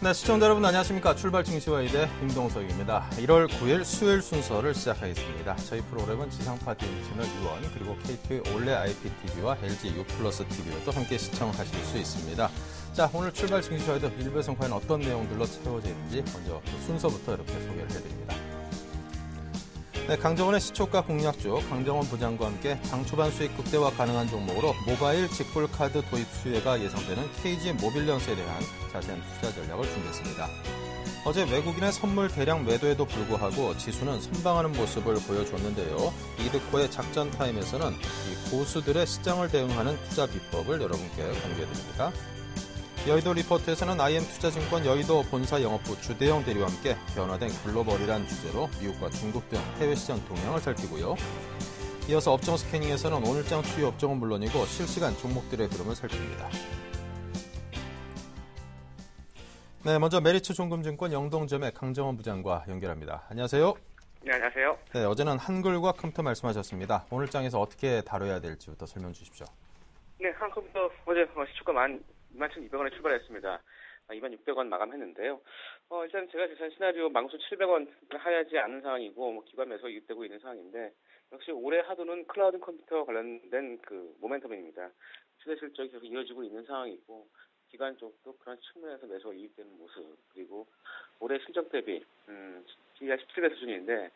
네, 시청자 여러분 안녕하십니까. 출발 증시와이대 임동석입니다. 1월 9일 수요일 순서를 시작하겠습니다. 저희 프로그램은 지상파 DM 채널 U1 그리고 KT의 올레 IPTV와 LG U 플러스 TV로도 함께 시청하실 수 있습니다. 자, 오늘 출발 증시와이대 1배선 과연 어떤 내용들로 채워져 있는지 먼저 그 순서부터 이렇게 소개를 해드립니다. 네, 강정원의 시초가 공략주 강정원 부장과 함께 장 초반 수익 극대화 가능한 종목으로 모바일 직불카드 도입 수혜가 예상되는 KG 모빌리언스에 대한 자세한 투자 전략을 준비했습니다. 어제 외국인의 선물 대량 매도에도 불구하고 지수는 선방하는 모습을 보여줬는데요. 이드코의 작전 타임에서는 이 고수들의 시장을 대응하는 투자 비법을 여러분께 공개해드립니다. 여의도 리포트에서는 IM투자증권 여의도 본사 영업부 주대영 대리와 함께 변화된 글로벌이란 주제로 미국과 중국 등 해외 시장 동향을 살피고요. 이어서 업종 스캐닝에서는 오늘장 주요 업종은 물론이고 실시간 종목들의 흐름을 살핍니다. 네, 먼저 메리츠 종금증권 영동점의 강정원 부장과 연결합니다. 안녕하세요. 네, 안녕하세요. 네, 어제는 한글과 컴퓨터 말씀하셨습니다. 오늘 장에서 어떻게 다뤄야 될지부터 설명 주십시오. 네, 한컴퓨터 어제 시초가 21,200원에 출발했습니다. 26,600원 마감했는데요. 일단 제가 예상 시나리오 19,700원 하지 않은 상황이고 기관 매수 유입되고 있는 상황인데 역시 올해 하도는 클라우드 컴퓨터 관련된 그 모멘텀입니다. 추세 실적이 계속 이어지고 있는 상황이고 기관 쪽도 그런 측면에서 매수가 유입되는 모습 그리고 올해 실적 대비 PE가 17배 수준인데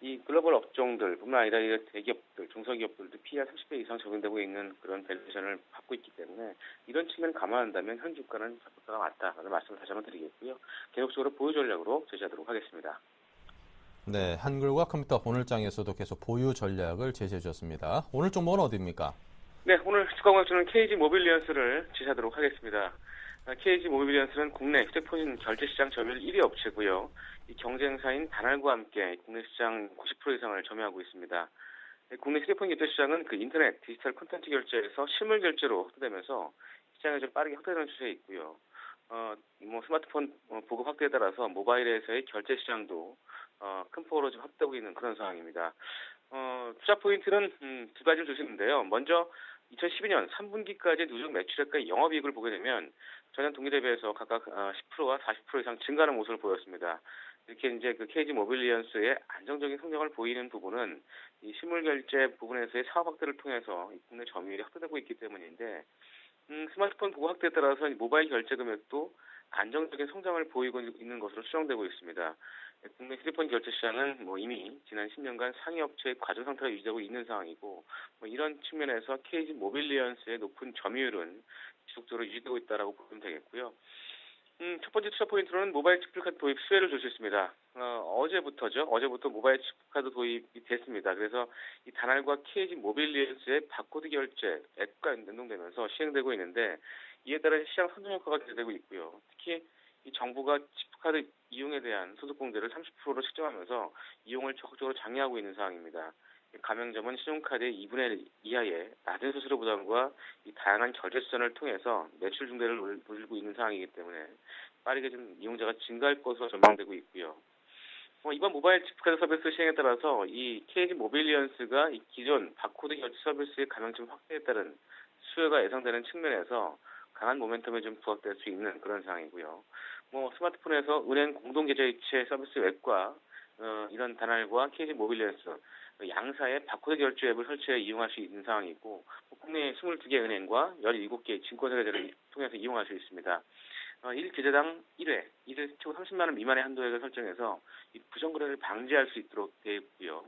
이 글로벌 업종들뿐만 아니라 이 대기업들, 중소기업들도 PE가 30배 이상 적용되고 있는 그런 밸류에이션을 받고 있기 때문에 이런 측면을 감안한다면 현 주가는 적격가가 맞다라는 말씀을 다시 한번 드리겠고요. 계속적으로 보유 전략으로 제시하도록 하겠습니다. 네, 한글과 컴퓨터 오늘 장에서도 계속 보유 전략을 제시해 주셨습니다. 오늘 종목은 어디입니까? 네, 오늘 주가 공략주는 KG 모빌리언스를 제시하도록 하겠습니다. KG 모빌리언스는 국내 휴대폰 결제시장 점유율 1위 업체고요. 이 경쟁사인 다날과 함께 국내 시장 90% 이상을 점유하고 있습니다. 국내 휴대폰 결제시장은 그 인터넷 디지털 콘텐츠 결제에서 실물 결제로 확대되면서 시장이 좀 빠르게 확대되는 추세에 있고요. 스마트폰 보급 확대에 따라서 모바일에서의 결제 시장도 큰 폭으로 좀 확대되고 있는 그런 상황입니다. 투자 포인트는 두 가지를 주시는데요. 먼저 2012년 3분기까지 누적 매출액과 영업이익을 보게 되면 전년 동기 대비해서 각각 10%와 40% 이상 증가하는 모습을 보였습니다. 이렇게 이제 그 KG 모빌리언스의 안정적인 성장을 보이는 부분은 이 실물 결제 부분에서의 사업 확대를 통해서 국내 점유율이 확대되고 있기 때문인데 스마트폰 보급 확대에 따라서 모바일 결제 금액도 안정적인 성장을 보이고 있는 것으로 추정되고 있습니다. 국내 휴대폰 결제 시장은 이미 지난 10년간 상위 업체의 과중 상태가 유지되고 있는 상황이고 이런 측면에서 KG 모빌리언스의 높은 점유율은 지속적으로 유지되고 있다라고 보면 되겠고요. 첫 번째 투자 포인트로는 모바일 직불카드 도입 수혜를 줄 수 있습니다. 어제부터 모바일 직불카드 도입이 됐습니다. 그래서 이 다날과 KG 모빌리언스의 바코드 결제 앱과 연동되면서 시행되고 있는데 이에 따른 시장 선전 효과가 기대되고 있고요. 특히 이 정부가 직불카드 이용에 대한 소득공제를 30%로 책정하면서 이용을 적극적으로 장려하고 있는 상황입니다. 가맹점은 신용카드의 2분의 1 이하의 낮은 수수료 부담과 이 다양한 결제 수단을 통해서 매출 증대를 노리고 있는 상황이기 때문에 빠르게 좀 이용자가 증가할 것으로 전망되고 있고요. 이번 모바일 직불카드 서비스 시행에 따라서 이 KG 모빌리언스가 이 기존 바코드 결제 서비스의 가맹점 확대에 따른 수요가 예상되는 측면에서 강한 모멘텀에 좀 부각될 수 있는 그런 상황이고요. 스마트폰에서 은행 공동계좌이체 서비스 앱과 이런 다날과 KG 모빌리언스 양사의 바코드 결제 앱을 설치해 이용할 수 있는 상황이고 국내 22개 은행과 17개 증권사를 통해서 이용할 수 있습니다. 1계좌당 1회, 이를 최고 30만 원 미만의 한도액을 설정해서 이 부정거래를 방지할 수 있도록 되어 있고요.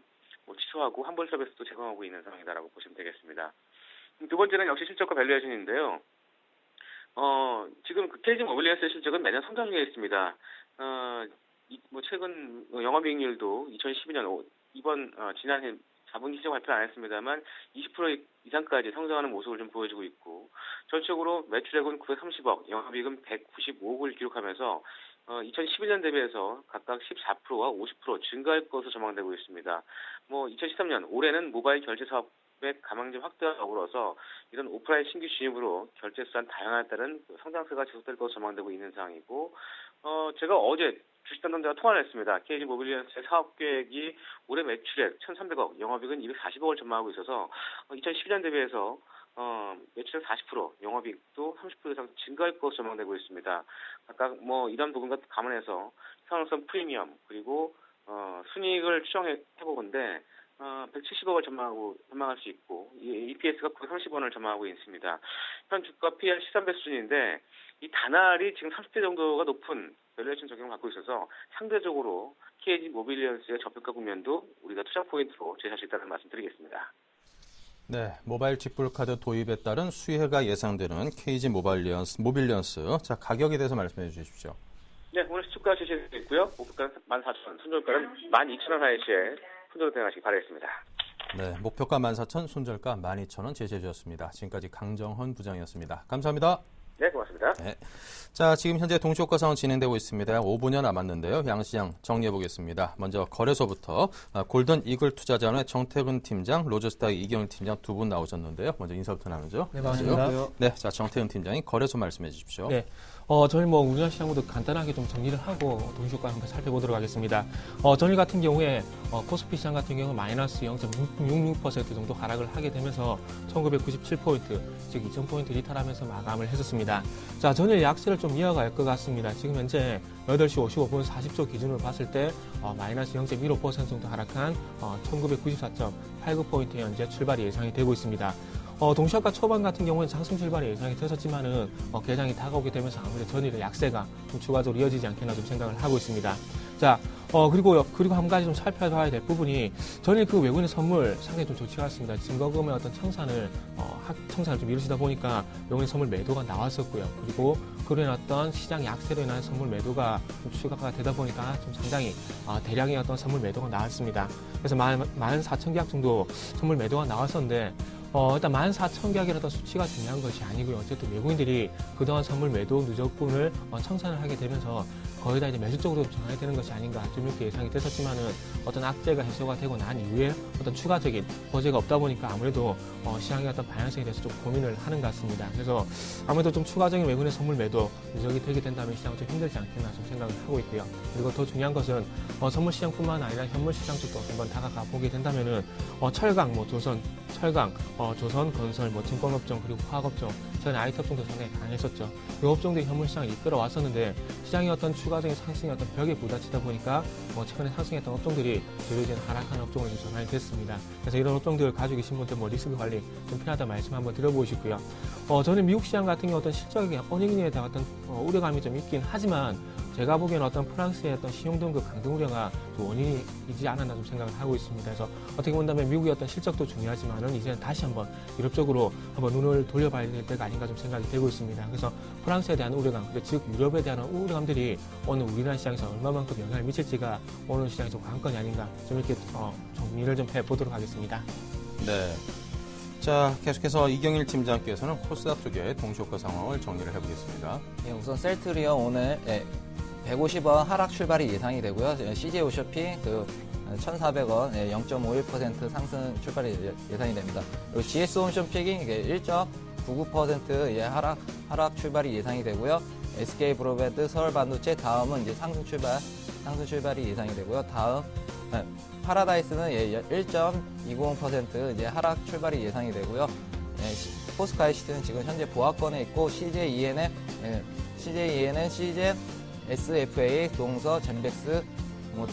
취소하고 환불 서비스도 제공하고 있는 상황이다라고 보시면 되겠습니다. 두 번째는 역시 실적과 밸류에이션인데요. 지금 그 KG 모빌리언스의 실적은 매년 성장 중에 있습니다. 최근 영업이익률도 2012년 이번 지난해 4분기 실적 발표 안 했습니다만 20% 이상까지 성장하는 모습을 좀 보여주고 있고 전체적으로 매출액은 930억, 영업이익은 195억을 기록하면서 2011년 대비해서 각각 14%와 50% 증가할 것으로 전망되고 있습니다. 2013년 올해는 모바일 결제 사업의 가맹점 확대와 더불어서 이런 오프라인 신규 진입으로 결제 수단 다양화에 따른 성장세가 지속될 것으로 전망되고 있는 상황이고 제가 어제 주식 담당자와 통화를 했습니다. KG 모빌리언스의 사업 계획이 올해 매출액 1,300억, 영업이익은 240억을 전망하고 있어서 2012년 대비해서 매출은 40%, 영업이익도 30% 이상 증가할 것으로 전망되고 있습니다. 각각 이런 부분과 감안해서 현황성 프리미엄 그리고 순이익을 추정해보건데 170억을 전망할 수 있고 EPS가 930원을 전망하고 있습니다. 현 주가 PER 13배 수준인데 이 단알이 지금 30배 정도가 높은 밸류에이션 적용을 갖고 있어서 상대적으로 KG 모빌리언스의 저평가 국면도 우리가 투자 포인트로 제시할 수 있다는 말씀드리겠습니다. 네, 모바일 직불카드 도입에 따른 수혜가 예상되는 KG 모빌리언스. 자, 가격에 대해서 말씀해 주십시오. 네, 오늘 시초가 제시되어 있고요. 목표가는 14,000원, 손절가는 12,000원 하이시에 손절 대응하시기 바라겠습니다. 네, 목표가 14,000원, 손절가 12,000원 제시해 주셨습니다. 지금까지 강정헌 부장이었습니다. 감사합니다. 네, 고맙습니다. 네. 자, 지금 현재 동시효과 상황 진행되고 있습니다. 5분여 남았는데요. 양시장 정리해 보겠습니다. 먼저 거래소부터 골든 이글 투자자원의 정태근 팀장, 로저스타 이경일 팀장 두 분 나오셨는데요. 먼저 인사부터 나누죠. 네, 반갑습니다. 네, 자, 정태근 팀장이 거래소 말씀해 주십시오. 네. 저희 우리나라 시장부터 간단하게 좀 정리를 하고 동시효과 한번 살펴보도록 하겠습니다. 전일 같은 경우에 코스피 시장 같은 경우 마이너스 0.66% 정도 하락을 하게 되면서 1997포인트, 즉 2000포인트 리탈하면서 마감을 했었습니다. 자, 전일 약세를 좀 이어갈 것 같습니다. 지금 현재 8시 55분 40초 기준으로 봤을 때 마이너스 0.15% 정도 하락한 1994.89포인트 현재 출발이 예상이 되고 있습니다. 동시효과 초반 같은 경우는 상승 출발이 예상이 됐었지만은 개장이 다가오게 되면서 아무래도 전일의 약세가 좀 추가적으로 이어지지 않겠나 좀 생각을 하고 있습니다. 자, 그리고 한 가지 좀 살펴봐야 될 부분이 전일 그 외국인의 선물 상당히 좀 좋지 않습니다. 증거금의 어떤 청산을 좀 이루시다 보니까 외국인의 선물 매도가 나왔었고요. 그리고 그로 인한 어떤 시장 약세로 인한 선물 매도가 좀 추가가 되다 보니까 좀 상당히 대량의 어떤 선물 매도가 나왔습니다. 그래서 14,000계약 정도 선물 매도가 나왔었는데 일단 14,000계약이라도 수치가 중요한 것이 아니고요. 어쨌든 외국인들이 그동안 선물 매도 누적분을 청산을 하게 되면서 거의 다 이제 매수적으로 전환이 되는 것이 아닌가 좀 이렇게 예상이 됐었지만은 어떤 악재가 해소가 되고 난 이후에 어떤 추가적인 호재가 없다 보니까 아무래도 시장의 어떤 방향성에 대해서 좀 고민을 하는 것 같습니다. 그래서 아무래도 좀 추가적인 외국인의 선물 매도 누적이 되게 된다면 시장은 좀 힘들지 않겠나 좀 생각을 하고 있고요. 그리고 더 중요한 것은 선물 시장뿐만 아니라 현물 시장 쪽도 한번 다가가 보게 된다면은 철강, 조선, 건설, 증권업종 그리고 화학업종, 전 IT 업종도 상당히 강했었죠. 이 업종들이 현물 시장을 이끌어왔었는데 시장의 어떤 추가적인 상승의 어떤 벽에 부딪히다 보니까 최근에 상승했던 업종들이 주로 하락하는 업종으로 전환이 됐습니다. 그래서 이런 업종들을 가지고 계신 분들 리스크 관리 좀 필요하다 말씀 한번 드려보시고요. 저는 미국 시장 같은 경우 어떤 실적의 어닝에 대한 어떤 우려감이 좀 있긴 하지만 제가 보기에는 어떤 프랑스의 어떤 신용등급 강등 우려가 좀 원인이지 않았나 좀 생각을 하고 있습니다. 그래서 어떻게 본다면 미국의 어떤 실적도 중요하지만은 이제는 다시 한번 유럽적으로 한번 눈을 돌려봐야 될 때가 아닌가 좀 생각이 되고 있습니다. 그래서 프랑스에 대한 우려감, 즉 유럽에 대한 우려감들이 오늘 우리나라 시장에서 얼마만큼 영향을 미칠지가 오늘 시장의 좀 관건이 아닌가 좀 이렇게 정리를 좀 해보도록 하겠습니다. 네. 자, 계속해서 이경일 팀장께서는 코스닥 쪽의 동시효과 상황을 정리를 해보겠습니다. 예, 우선 셀트리온 오늘 150원 하락 출발이 예상이 되고요. CJ 오쇼핑 1,400원 0.51% 상승 출발이 예상이 됩니다. 그리고 GS 홈쇼핑이 1.99% 하락 출발이 예상이 되고요. SK 브로베드, 서울반도체 다음은 이제 상승 출발이 예상이 되고요. 다음 파라다이스는 1.20% 이제 하락 출발이 예상이 되고요. 포스코 ICT는 지금 현재 보합권에 있고 CJEN은 CJ SFA, 동서, 젠백스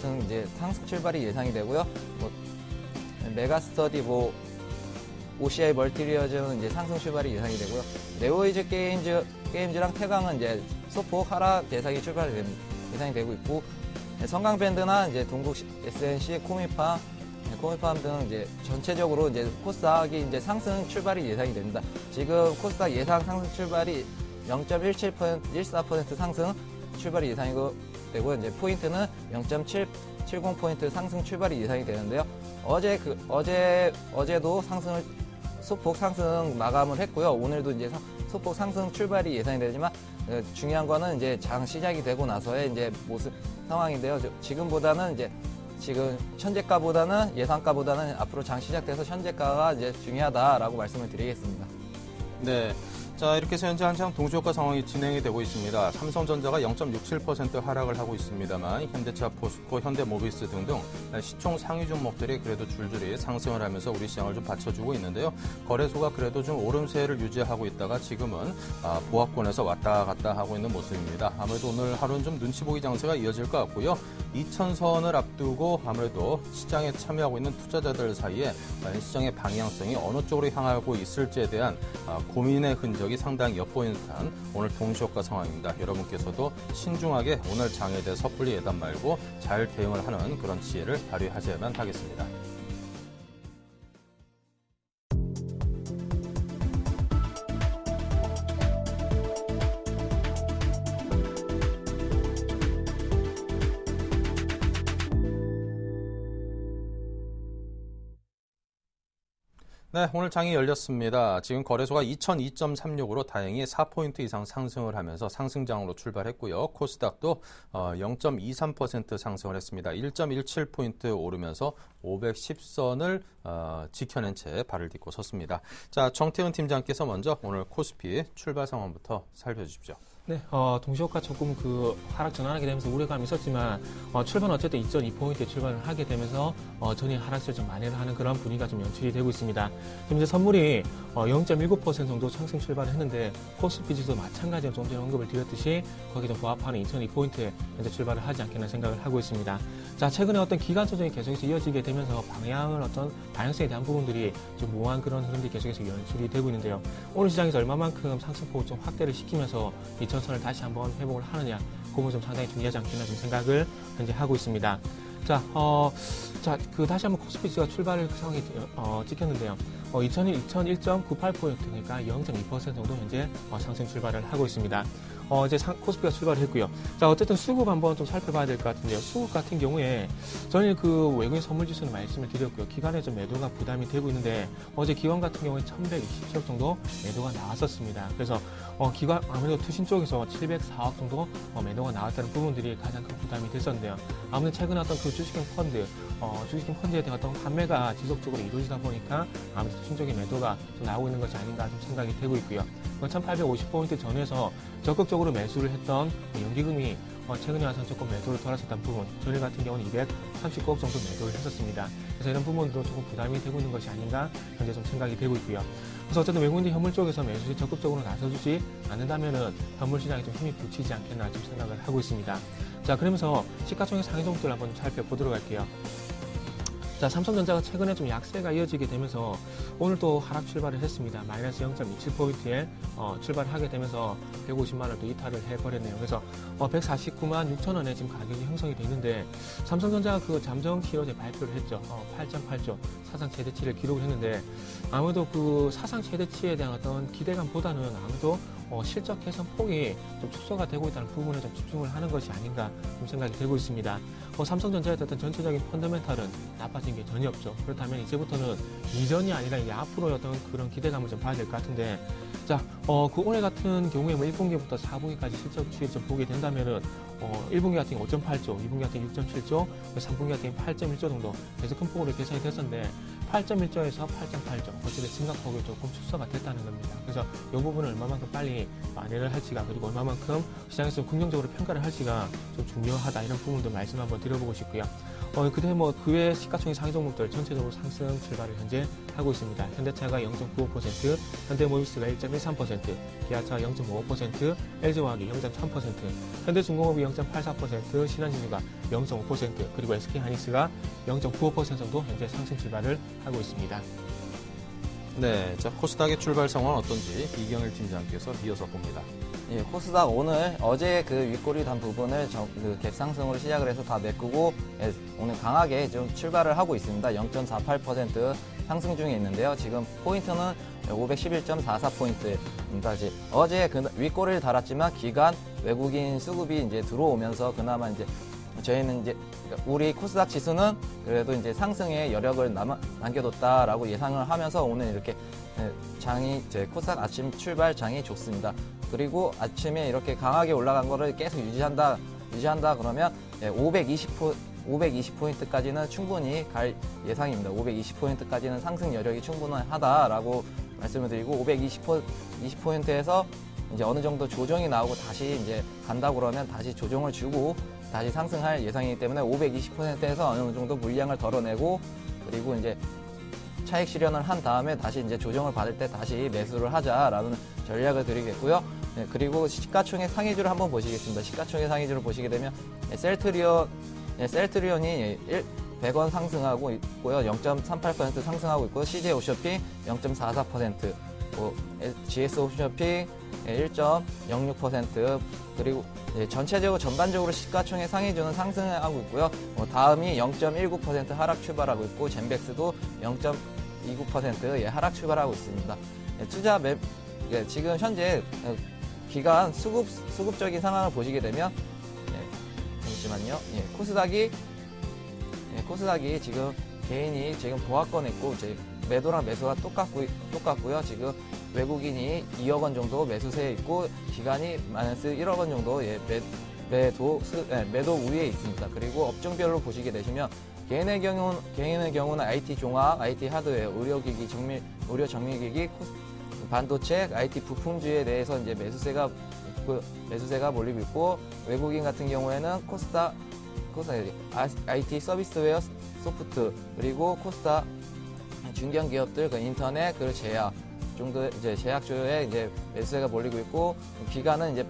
등 이제 상승 출발이 예상이 되고요. 메가스터디 OCI 멀티리어즈는 이제 상승 출발이 예상이 되고요. 네오이즈 게임즈랑 태강은 이제 소폭 하락 예상이 예상이 되고 있고, 성강밴드나 이제 동국 SNC, 코미팜 등 이제 전체적으로 이제 코스닥이 이제 상승 출발이 예상이 됩니다. 지금 코스닥 예상 상승 출발이 0.14% 상승 출발이 예상이 되고, 이제 포인트는 0.70포인트 상승 출발이 예상이 되는데요. 어제도 소폭 상승 마감을 했고요. 오늘도 이제 소폭 상승 출발이 예상이 되지만, 중요한 거는 이제 장 시작이 되고 나서의 이제 모습 상황인데요. 지금보다는 이제 지금 현재가보다는 예상가보다는 앞으로 장 시작돼서 현재가가 이제 중요하다라고 말씀을 드리겠습니다. 네. 자, 이렇게 해서 현재 한창 동시효과 상황이 진행이 되고 있습니다. 삼성전자가 0.67% 하락을 하고 있습니다만 현대차, 포스코, 현대모비스 등등 시총 상위 종목들이 그래도 줄줄이 상승을 하면서 우리 시장을 좀 받쳐주고 있는데요. 거래소가 그래도 좀 오름세를 유지하고 있다가 지금은 보합권에서 왔다 갔다 하고 있는 모습입니다. 아무래도 오늘 하루는 좀 눈치 보기 장세가 이어질 것 같고요. 2000선을 앞두고 아무래도 시장에 참여하고 있는 투자자들 사이에 시장의 방향성이 어느 쪽으로 향하고 있을지에 대한 고민의 흔적이 상당히 엿보이는 듯한 오늘 동시효과 상황입니다. 여러분께서도 신중하게 오늘 장에 대해 섣불리 예단 말고 잘 대응을 하는 그런 지혜를 발휘하셔야만 하겠습니다. 네, 오늘 장이 열렸습니다. 지금 거래소가 2002.36으로 다행히 4포인트 이상 상승을 하면서 상승장으로 출발했고요. 코스닥도 0.23% 상승을 했습니다. 1.17포인트 오르면서 510선을 지켜낸 채 발을 딛고 섰습니다. 자, 정태은 팀장께서 먼저 오늘 코스피 출발 상황부터 살펴주십시오. 네, 동시효과 조금 하락 전환하게 되면서 우려감이 있었지만, 출발은 어쨌든 2.2포인트에 출발을 하게 되면서, 전일 하락세를 좀 만회를 하는 그런 분위기가 좀 연출이 되고 있습니다. 지금 이제 선물이, 0.19% 정도 상승 출발을 했는데, 코스피 지수도 마찬가지로 좀 전에 언급을 드렸듯이, 거기에 좀 부합하는 2.2포인트에 현재 출발을 하지 않겠나 생각을 하고 있습니다. 자, 최근에 어떤 기간 조정이 계속해서 이어지게 되면서 방향성에 대한 부분들이 좀 모호한 그런 흐름들이 계속해서 연출이 되고 있는데요. 오늘 시장에서 얼마만큼 상승폭을 좀 확대를 시키면서 2천선을 다시 한번 회복을 하느냐, 그 부분 좀 상당히 중요하지 않겠나 좀 생각을 현재 하고 있습니다. 자, 다시 한번 코스피 지수가 출발을 상황이 찍혔는데요. 2001.98포인트, 그러니까 0.2% 정도 현재 상승 출발을 하고 있습니다. 이제 코스피가 출발을 했고요. 자, 어쨌든 수급 한번 좀 살펴봐야 될 것 같은데요. 수급 같은 경우에 전일 외국인 선물 지수는 말씀을 드렸고요. 기관에 좀 매도가 부담이 되고 있는데 어제 기관 같은 경우에 1127억 정도 매도가 나왔었습니다. 그래서 기관 아무래도 투신 쪽에서 704억 정도 매도가 나왔다는 부분들이 가장 큰 부담이 됐었는데요. 아무래도 최근에 어떤 주식형 펀드에 대한 어떤 판매가 지속적으로 이루어지다 보니까 아무래도 투신 쪽의 매도가 좀 나오고 있는 것이 아닌가 좀 생각이 되고 있고요. 1850포인트 전에서 적극적으로 매수를 했던 연기금이 최근에 와서 조금 매도를 돌았었던 부분, 전일 같은 경우는 239억 정도 매도를 했었습니다. 그래서 이런 부분도 조금 부담이 되고 있는 것이 아닌가 현재 좀 생각이 되고 있고요. 그래서 어쨌든 외국인들 현물 쪽에서 매수에 적극적으로 나서주지 않는다면은 현물 시장에 좀 힘이 붙이지 않겠나 좀 생각을 하고 있습니다. 자, 그러면서 시가총액 상위 종목들 한번 살펴보도록 할게요. 자, 삼성전자가 최근에 좀 약세가 이어지게 되면서 오늘 또 하락 출발을 했습니다. 마이너스 0.27포인트에 출발을 하게 되면서 150만 원 또 이탈을 해버렸네요. 그래서 149만 6천 원에 지금 가격이 형성이 되어 있는데 삼성전자가 잠정 실효제 발표를 했죠. 8.8조 사상 최대치를 기록을 했는데 아무래도 사상 최대치에 대한 어떤 기대감보다는 아무래도 실적 개선 폭이 좀 축소가 되고 있다는 부분에 좀 집중을 하는 것이 아닌가 좀 생각이 되고 있습니다. 삼성전자의 어떤 전체적인 펀더멘탈은 나빠진 게 전혀 없죠. 그렇다면 이제부터는 이전이 아니라 이제 앞으로의 어떤 그런 기대감을 좀 봐야 될 것 같은데, 자, 올해 같은 경우에 1분기부터 4분기까지 실적 추이를 좀 보게 된다면은 1분기 같은 경우 5.8조, 2분기 같은 경우 6.7조, 3분기 같은 경우 8.1조 정도 계속 큰 폭으로 개선이 됐었는데 8.1조에서 8.8조, 어쨌든 증가폭이 조금 축소가 됐다는 겁니다. 그래서 이 부분을 얼마만큼 빨리 만회를 할지가, 그리고 얼마만큼 시장에서 긍정적으로 평가를 할지가 좀 중요하다, 이런 부분도 말씀 한번 드려보고 싶고요. 그 외 시가총액 상위 종목들 전체적으로 상승 출발을 현재 하고 있습니다. 현대차가 0.95%, 현대모비스가 1.13%, 기아차가 0.55%, LG화학이 0.3%, 현대중공업이 0.84%, 신한진주가 0.5%, 그리고 SK하이닉스가 0.95% 정도 현재 상승 출발을 하고 있습니다. 네, 자, 코스닥의 출발 상황은 어떤지 이경일 팀장께서 이어서 봅니다. 예, 코스닥 어제 윗꼬리 단 부분을 갭 상승으로 시작을 해서 다 메꾸고, 예, 오늘 강하게 좀 출발을 하고 있습니다. 0.48% 상승 중에 있는데요. 지금 포인트는 511.44포인트입니다. 어제 윗꼬리를 달았지만 기간 외국인 수급이 이제 들어오면서 그나마 이제 저희는 이제 우리 코스닥 지수는 그래도 이제 상승의 여력을 남겨뒀다라고 예상을 하면서 오늘 이렇게 코스닥 아침 출발 장이 좋습니다. 그리고 아침에 이렇게 강하게 올라간 거를 계속 유지한다 그러면 520포 520포인트까지는 충분히 갈 예상입니다. 520포인트까지는 상승 여력이 충분하다라고 말씀을 드리고 520포인트에서 이제 어느 정도 조정이 나오고 다시 이제 간다고 그러면 다시 조정을 주고 다시 상승할 예상이기 때문에 520%에서 어느 정도 물량을 덜어내고 그리고 이제 차익 실현을 한 다음에 다시 이제 조정을 받을 때 다시 매수를 하자라는 전략을 드리겠고요. 네, 그리고 시가총액 상위주를 한번 보시겠습니다. 시가총액 상위주를 보시게 되면 셀트리온이 100원 상승하고 있고요. 0.38% 상승하고 있고요. CJ 오쇼핑 0.44%, GS 홈쇼핑 1.06%, 그리고 전체적으로 전반적으로 시가총액 상위주는 상승하고 있고요. 다음이 0.19% 하락 출발하고 있고 젠백스도 0.29% 하락 출발하고 있습니다. 투자 맵 지금 현재 기간 수급적인 상황을 보시게 되면 잠시만요. 코스닥이 지금 개인이 지금 보합권 있고 매도랑 매수가 똑같고요. 지금 외국인이 2억 원 정도 매수세에 있고 기간이 마이너스 1억 원 정도 매도 우위에 있습니다. 그리고 업종별로 보시게 되시면 개인의 경우는 IT 종합, IT 하드웨어, 의료 정밀기기, 반도체, IT 부품주에 대해서 이제 매수세가 몰리고 있고 외국인 같은 경우에는 코스닥 IT 서비스웨어, 소프트 그리고 코스닥 중견 기업들, 인터넷, 그리고 제약 정도 이제 제약주에 이제 매수세가 몰리고 있고 기간은 이제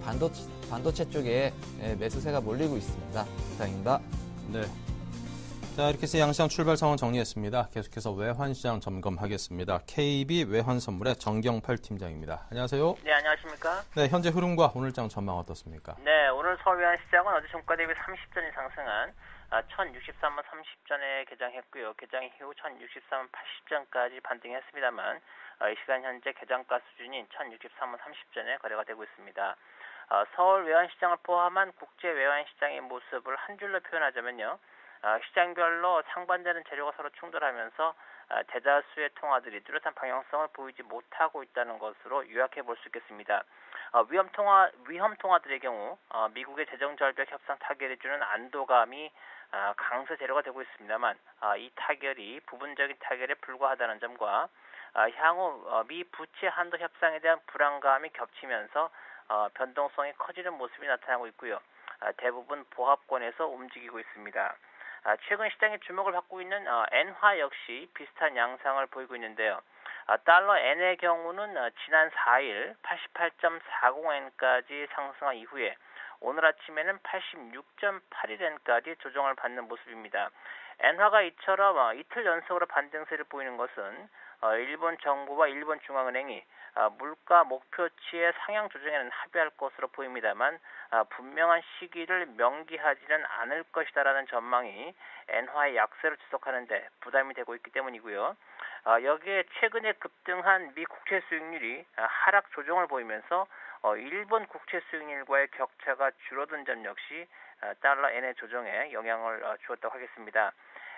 반도체 쪽에 매수세가 몰리고 있습니다. 이상입니다. 네. 자, 이렇게 해서 양시장 출발 상황 정리했습니다. 계속해서 외환시장 점검하겠습니다. KB 외환선물의 정경팔 팀장입니다. 안녕하세요. 네, 안녕하십니까? 네, 현재 흐름과 오늘장 전망 어떻습니까? 네, 오늘 서울 외환시장은 어제 종가 대비 30전이 상승한 1063만 30전에 개장했고요. 개장 이후 1063만 80전까지 반등했습니다만 이 시간 현재 개장가 수준인 1063만 30전에 거래가 되고 있습니다. 서울 외환시장을 포함한 국제 외환시장의 모습을 한 줄로 표현하자면요. 시장별로 상반되는 재료가 서로 충돌하면서 대다수의 통화들이 뚜렷한 방향성을 보이지 못하고 있다는 것으로 요약해 볼 수 있겠습니다. 위험 통화들의 경우 미국의 재정절벽 협상 타결해 주는 안도감이 강세 재료가 되고 있습니다만 이 타결이 부분적인 타결에 불과하다는 점과 향후 미 부채 한도 협상에 대한 불안감이 겹치면서 변동성이 커지는 모습이 나타나고 있고요. 대부분 보합권에서 움직이고 있습니다. 최근 시장에 주목을 받고 있는 엔화 역시 비슷한 양상을 보이고 있는데요. 달러 엔의 경우는 지난 4일 88.40엔까지 상승한 이후에 오늘 아침에는 86.81엔까지 조정을 받는 모습입니다. 엔화가 이처럼 이틀 연속으로 반등세를 보이는 것은 일본 정부와 일본 중앙은행이 물가 목표치의 상향 조정에는 합의할 것으로 보입니다만 분명한 시기를 명기하지는 않을 것이다라는 전망이 엔화의 약세를 지속하는 데 부담이 되고 있기 때문이고요. 여기에 최근에 급등한 미 국채 수익률이 하락 조정을 보이면서 일본 국채 수익률과의 격차가 줄어든 점 역시 달러 엔의 조정에 영향을 주었다고 하겠습니다.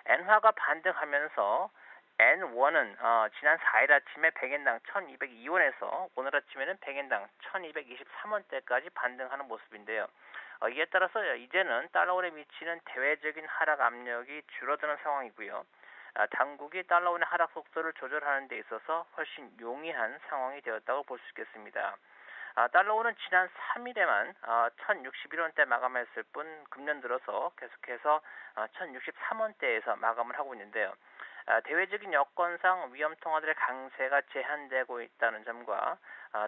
엔화가 반등하면서 N1은 지난 4일 아침에 100엔당 1202원에서 오늘 아침에는 100엔당 1223원대까지 반등하는 모습인데요. 이에 따라서 이제는 달러원에 미치는 대외적인 하락 압력이 줄어드는 상황이고요. 당국이 달러원의 하락 속도를 조절하는 데 있어서 훨씬 용이한 상황이 되었다고 볼 수 있겠습니다. 달러원은 지난 3일에만 1061원대 마감했을 뿐 금년 들어서 계속해서 1063원대에서 마감을 하고 있는데요. 대외적인 여건상 위험 통화들의 강세가 제한되고 있다는 점과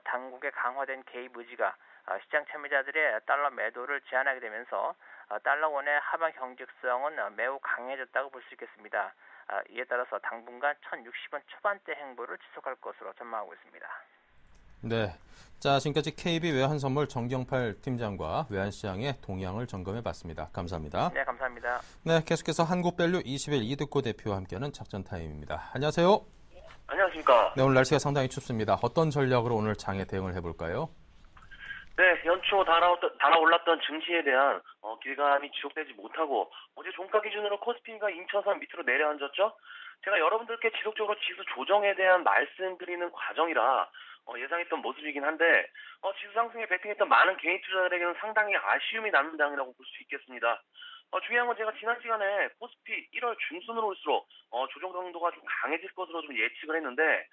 당국의 강화된 개입 의지가 시장 참여자들의 달러 매도를 제한하게 되면서 달러원의 하방 경직성은 매우 강해졌다고 볼 수 있겠습니다. 이에 따라서 당분간 1060원 초반대 행보를 지속할 것으로 전망하고 있습니다. 네. 자, 지금까지 KB 외환선물 정경팔 팀장과 외환시장의 동향을 점검해봤습니다. 감사합니다. 네, 감사합니다. 네, 계속해서 한국밸류 21 이득고 대표와 함께하는 작전 타임입니다. 안녕하세요. 안녕하십니까. 네, 오늘 날씨가 상당히 춥습니다. 어떤 전략으로 오늘 장에 대응을 해볼까요? 네, 연초 달아올랐던 증시에 대한 길감이 지속되지 못하고 어제 종가 기준으로 코스피가 인천선 밑으로 내려앉았죠. 제가 여러분들께 지속적으로 지수 조정에 대한 말씀드리는 과정이라 예상했던 모습이긴 한데 지수 상승에 베팅했던 많은 개인 투자자들에게는 상당히 아쉬움이 남는 장이라고 볼 수 있겠습니다. 중요한 건 제가 지난 시간에 코스피 1월 중순으로 올수록 조정 강도가 좀 강해질 것으로 좀 예측을 했는데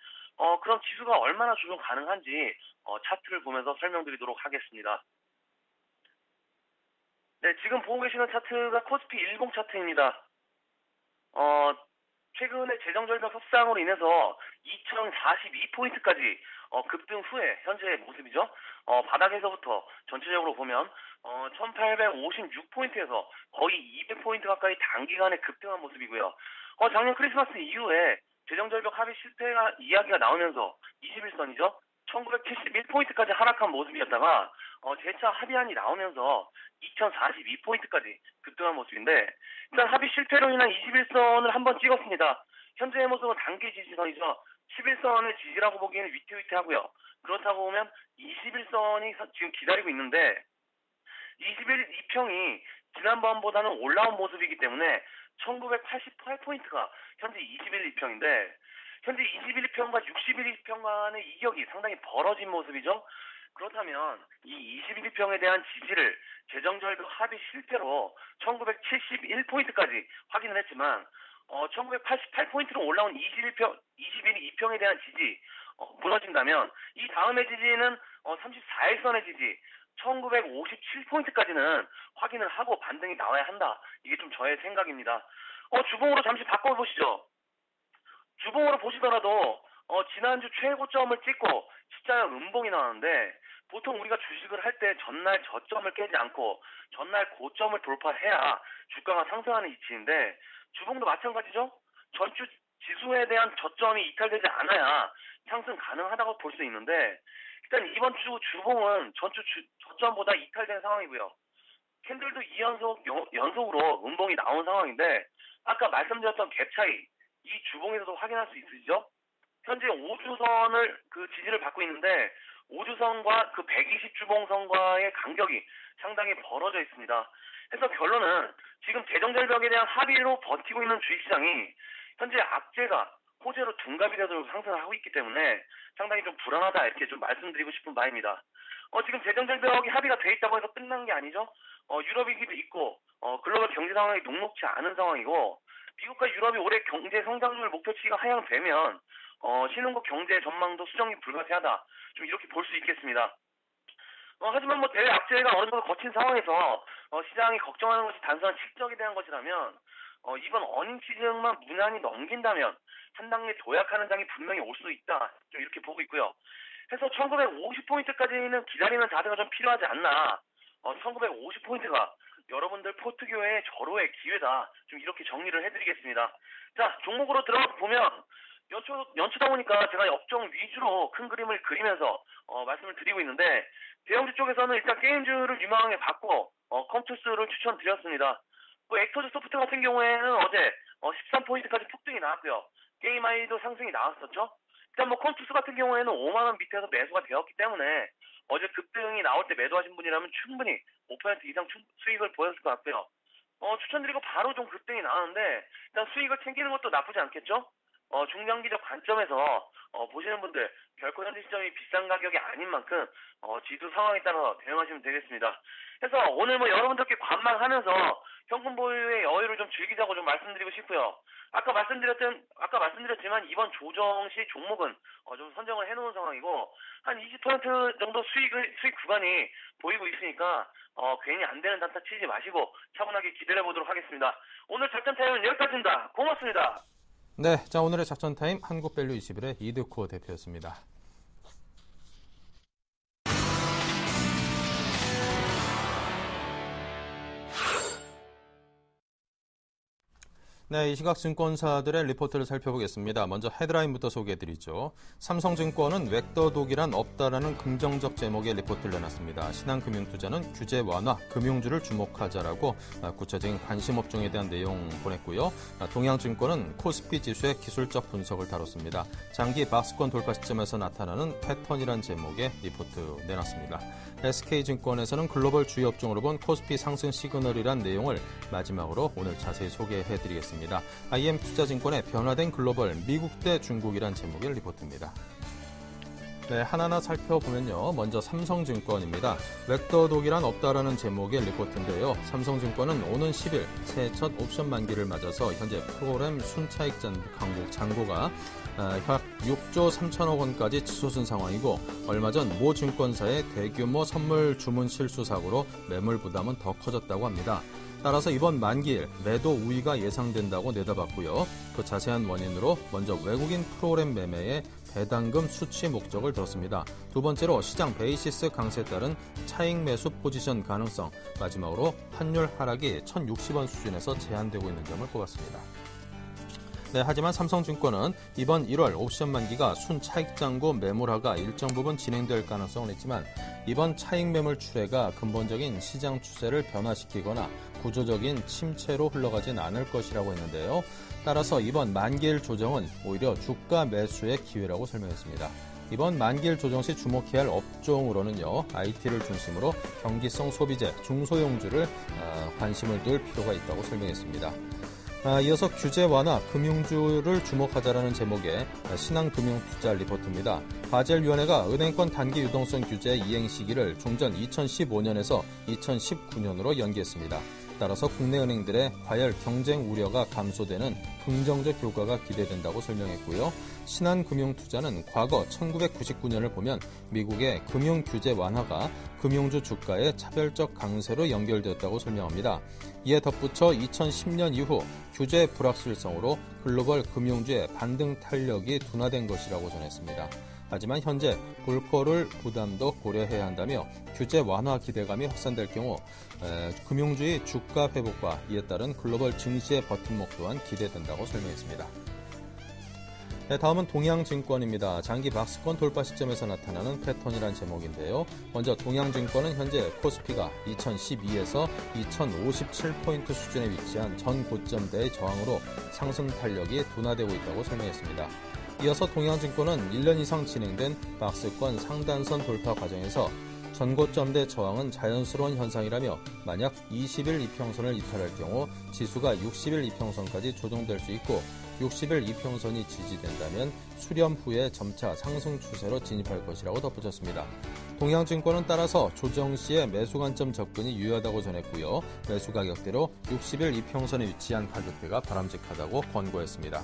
그럼 지수가 얼마나 조정 가능한지 차트를 보면서 설명드리도록 하겠습니다. 네, 지금 보고 계시는 차트가 코스피 10 차트입니다. 최근에 재정절벽 협상으로 인해서 2042포인트까지 급등 후에 현재의 모습이죠. 바닥에서부터 전체적으로 보면 1856포인트에서 거의 200포인트 가까이 단기간에 급등한 모습이고요. 작년 크리스마스 이후에 재정절벽 합의 실패가 이야기가 나오면서 21선이죠. 1971포인트까지 하락한 모습이었다가 재차 합의안이 나오면서 2042포인트까지 급등한 모습인데 일단 합의 실패로 인한 21선을 한번 찍었습니다. 현재의 모습은 단기 지지선이죠. 11선의 지지라고 보기에는 위태위태하고요. 그렇다고 보면 21선이 지금 기다리고 있는데 21.2평이 지난번보다는 올라온 모습이기 때문에 1988포인트가 현재 21.2평인데 현재 21.2평과 61.2평 간의 이격이 상당히 벌어진 모습이죠. 그렇다면 이 21.2평에 대한 지지를 재정절벽 합의 실패로 1971포인트까지 확인을 했지만 1988포인트로 올라온 21.2평에 대한 지지 무너진다면 이 다음의 지지는 34일선의 지지 1957포인트까지는 확인을 하고 반등이 나와야 한다. 이게 좀 저의 생각입니다. 주봉으로 잠시 바꿔보시죠. 주봉으로 보시더라도 지난주 최고점을 찍고 시장은 음봉이 나왔는데 보통 우리가 주식을 할 때 전날 저점을 깨지 않고 전날 고점을 돌파해야 주가가 상승하는 이치인데 주봉도 마찬가지죠. 전주 지수에 대한 저점이 이탈되지 않아야 상승 가능하다고 볼 수 있는데 일단 이번 주 주봉은 전주 저점보다 이탈된 상황이고요. 캔들도 2연속 연속으로 음봉이 나온 상황인데 아까 말씀드렸던 갭 차이 이 주봉에서도 확인할 수 있으시죠? 현재 5주선을 지지를 받고 있는데 5주선과 그 120주봉선과의 간격이 상당히 벌어져 있습니다. 그래서 결론은 지금 재정절벽에 대한 합의로 버티고 있는 주식시장이 현재 악재가 호재로 둔갑이 되도록 상승을 하고 있기 때문에 상당히 좀 불안하다 이렇게 좀 말씀드리고 싶은 바입니다. 지금 재정절벽이 합의가 돼 있다고 해서 끝난 게 아니죠. 유럽 위기도 있고 글로벌 경제 상황이 녹록지 않은 상황이고 미국과 유럽이 올해 경제 성장률 목표치가 하향되면 신흥국 경제 전망도 수정이 불가피하다. 좀 이렇게 볼 수 있겠습니다. 하지만 대외 악재가 어느 정도 거친 상황에서 시장이 걱정하는 것이 단순한 실적에 대한 것이라면 이번 어닝 시즌만 무난히 넘긴다면 한 단계 도약하는 장이 분명히 올 수 있다. 좀 이렇게 보고 있고요. 해서 1950포인트까지는 기다리는 자세가 좀 필요하지 않나. 1950포인트가 여러분들 포트교의 절호의 기회다. 좀 이렇게 정리를 해드리겠습니다. 자, 종목으로 들어가 보면 연초다 보니까 제가 업종 위주로 큰 그림을 그리면서 말씀을 드리고 있는데 대형주 쪽에서는 일단 게임주를 유망하게 받고 컴투스를 추천드렸습니다. 엑터즈 소프트 같은 경우에는 어제 13포인트까지 폭등이 나왔고요. 게임 아이도 상승이 나왔었죠. 일단 컴투스 같은 경우에는 5만원 밑에서 매수가 되었기 때문에 어제 급등이 나올 때 매도하신 분이라면 충분히 5% 이상 수익을 보였을 것 같고요. 추천드리고 바로 좀 급등이 나왔는데 일단 수익을 챙기는 것도 나쁘지 않겠죠? 중장기적 관점에서 보시는 분들 결코 현재 시점이 비싼 가격이 아닌 만큼 지수 상황에 따라 대응하시면 되겠습니다. 그래서 오늘 여러분들께 관망하면서 현금 보유의 여유를 좀 즐기자고 좀 말씀드리고 싶고요. 아까 말씀드렸지만 이번 조정 시 종목은 좀 선정을 해놓은 상황이고 한 20% 정도 수익 구간이 보이고 있으니까 괜히 안 되는 단타 치지 마시고 차분하게 기다려 보도록 하겠습니다. 오늘 작전 타임은 여기까지입니다. 고맙습니다. 네, 자 오늘의 작전 타임 한국밸류 21의 이득호 대표였습니다. 네, 이 시각 증권사들의 리포트를 살펴보겠습니다. 먼저 헤드라인부터 소개해드리죠. 삼성증권은 웹더독이란 없다라는 긍정적 제목의 리포트를 내놨습니다. 신한금융투자는 규제 완화, 금융주를 주목하자라고 구체적인 관심 업종에 대한 내용 보냈고요. 동양증권은 코스피 지수의 기술적 분석을 다뤘습니다. 장기 박스권 돌파 시점에서 나타나는 패턴이란 제목의 리포트 내놨습니다. SK증권에서는 글로벌 주요 업종으로 본 코스피 상승 시그널이란 내용을 마지막으로 오늘 자세히 소개해드리겠습니다. IM투자증권의 변화된 글로벌 미국 대 중국이란 제목의 리포트입니다. 네, 하나하나 살펴보면요. 먼저 삼성증권입니다. 웹더독이란 없다라는 제목의 리포트인데요. 삼성증권은 오는 10일 새해 첫 옵션 만기를 맞아서 현재 프로그램 순차익 잔고가 약 6조 3천억 원까지 치솟은 상황이고 얼마 전 모 증권사의 대규모 선물 주문 실수 사고로 매물 부담은 더 커졌다고 합니다. 따라서 이번 만기일 매도 우위가 예상된다고 내다봤고요. 그 자세한 원인으로 먼저 외국인 프로그램 매매의 배당금 수취 목적을 들었습니다. 두 번째로 시장 베이시스 강세에 따른 차익 매수 포지션 가능성, 마지막으로 환율 하락이 1,060원 수준에서 제한되고 있는 점을 꼽았습니다. 네, 하지만 삼성증권은 이번 1월 옵션 만기가 순차익장고 매물화가 일정 부분 진행될 가능성은 있지만 이번 차익 매물 출회가 근본적인 시장 추세를 변화시키거나 구조적인 침체로 흘러가진 않을 것이라고 했는데요. 따라서 이번 만기일 조정은 오히려 주가 매수의 기회라고 설명했습니다. 이번 만기일 조정 시 주목해야 할 업종으로는요, IT를 중심으로 경기성 소비재, 중소형주를 관심을 둘 필요가 있다고 설명했습니다. 이어서 규제 완화, 금융주를 주목하자라는 제목의 신한금융투자 리포트입니다. 바젤위원회가 은행권 단기 유동성 규제 이행 시기를 종전 2015년에서 2019년으로 연기했습니다. 따라서 국내 은행들의 과열 경쟁 우려가 감소되는 긍정적 효과가 기대된다고 설명했고요. 신한금융투자는 과거 1999년을 보면 미국의 금융규제 완화가 금융주 주가의 차별적 강세로 연결되었다고 설명합니다. 이에 덧붙여 2010년 이후 규제 불확실성으로 글로벌 금융주의 반등 탄력이 둔화된 것이라고 전했습니다. 하지만 현재 골고루 부담도 고려해야 한다며 규제 완화 기대감이 확산될 경우 금융주의 주가 회복과 이에 따른 글로벌 증시의 버팀목 또한 기대된다고 설명했습니다. 네, 다음은 동양증권입니다. 장기 박스권 돌파 시점에서 나타나는 패턴이란 제목인데요. 먼저 동양증권은 현재 코스피가 2012에서 2057포인트 수준에 위치한 전 고점대의 저항으로 상승 탄력이 둔화되고 있다고 설명했습니다. 이어서 동양증권은 1년 이상 진행된 박스권 상단선 돌파 과정에서 전고점대 저항은 자연스러운 현상이라며 만약 20일 이평선을 이탈할 경우 지수가 60일 이평선까지 조정될 수 있고 60일 이평선이 지지된다면 수렴 후에 점차 상승 추세로 진입할 것이라고 덧붙였습니다. 동양증권은 따라서 조정 시에 매수 관점 접근이 유효하다고 전했고요. 매수 가격대로 60일 이평선에 위치한 가격대가 바람직하다고 권고했습니다.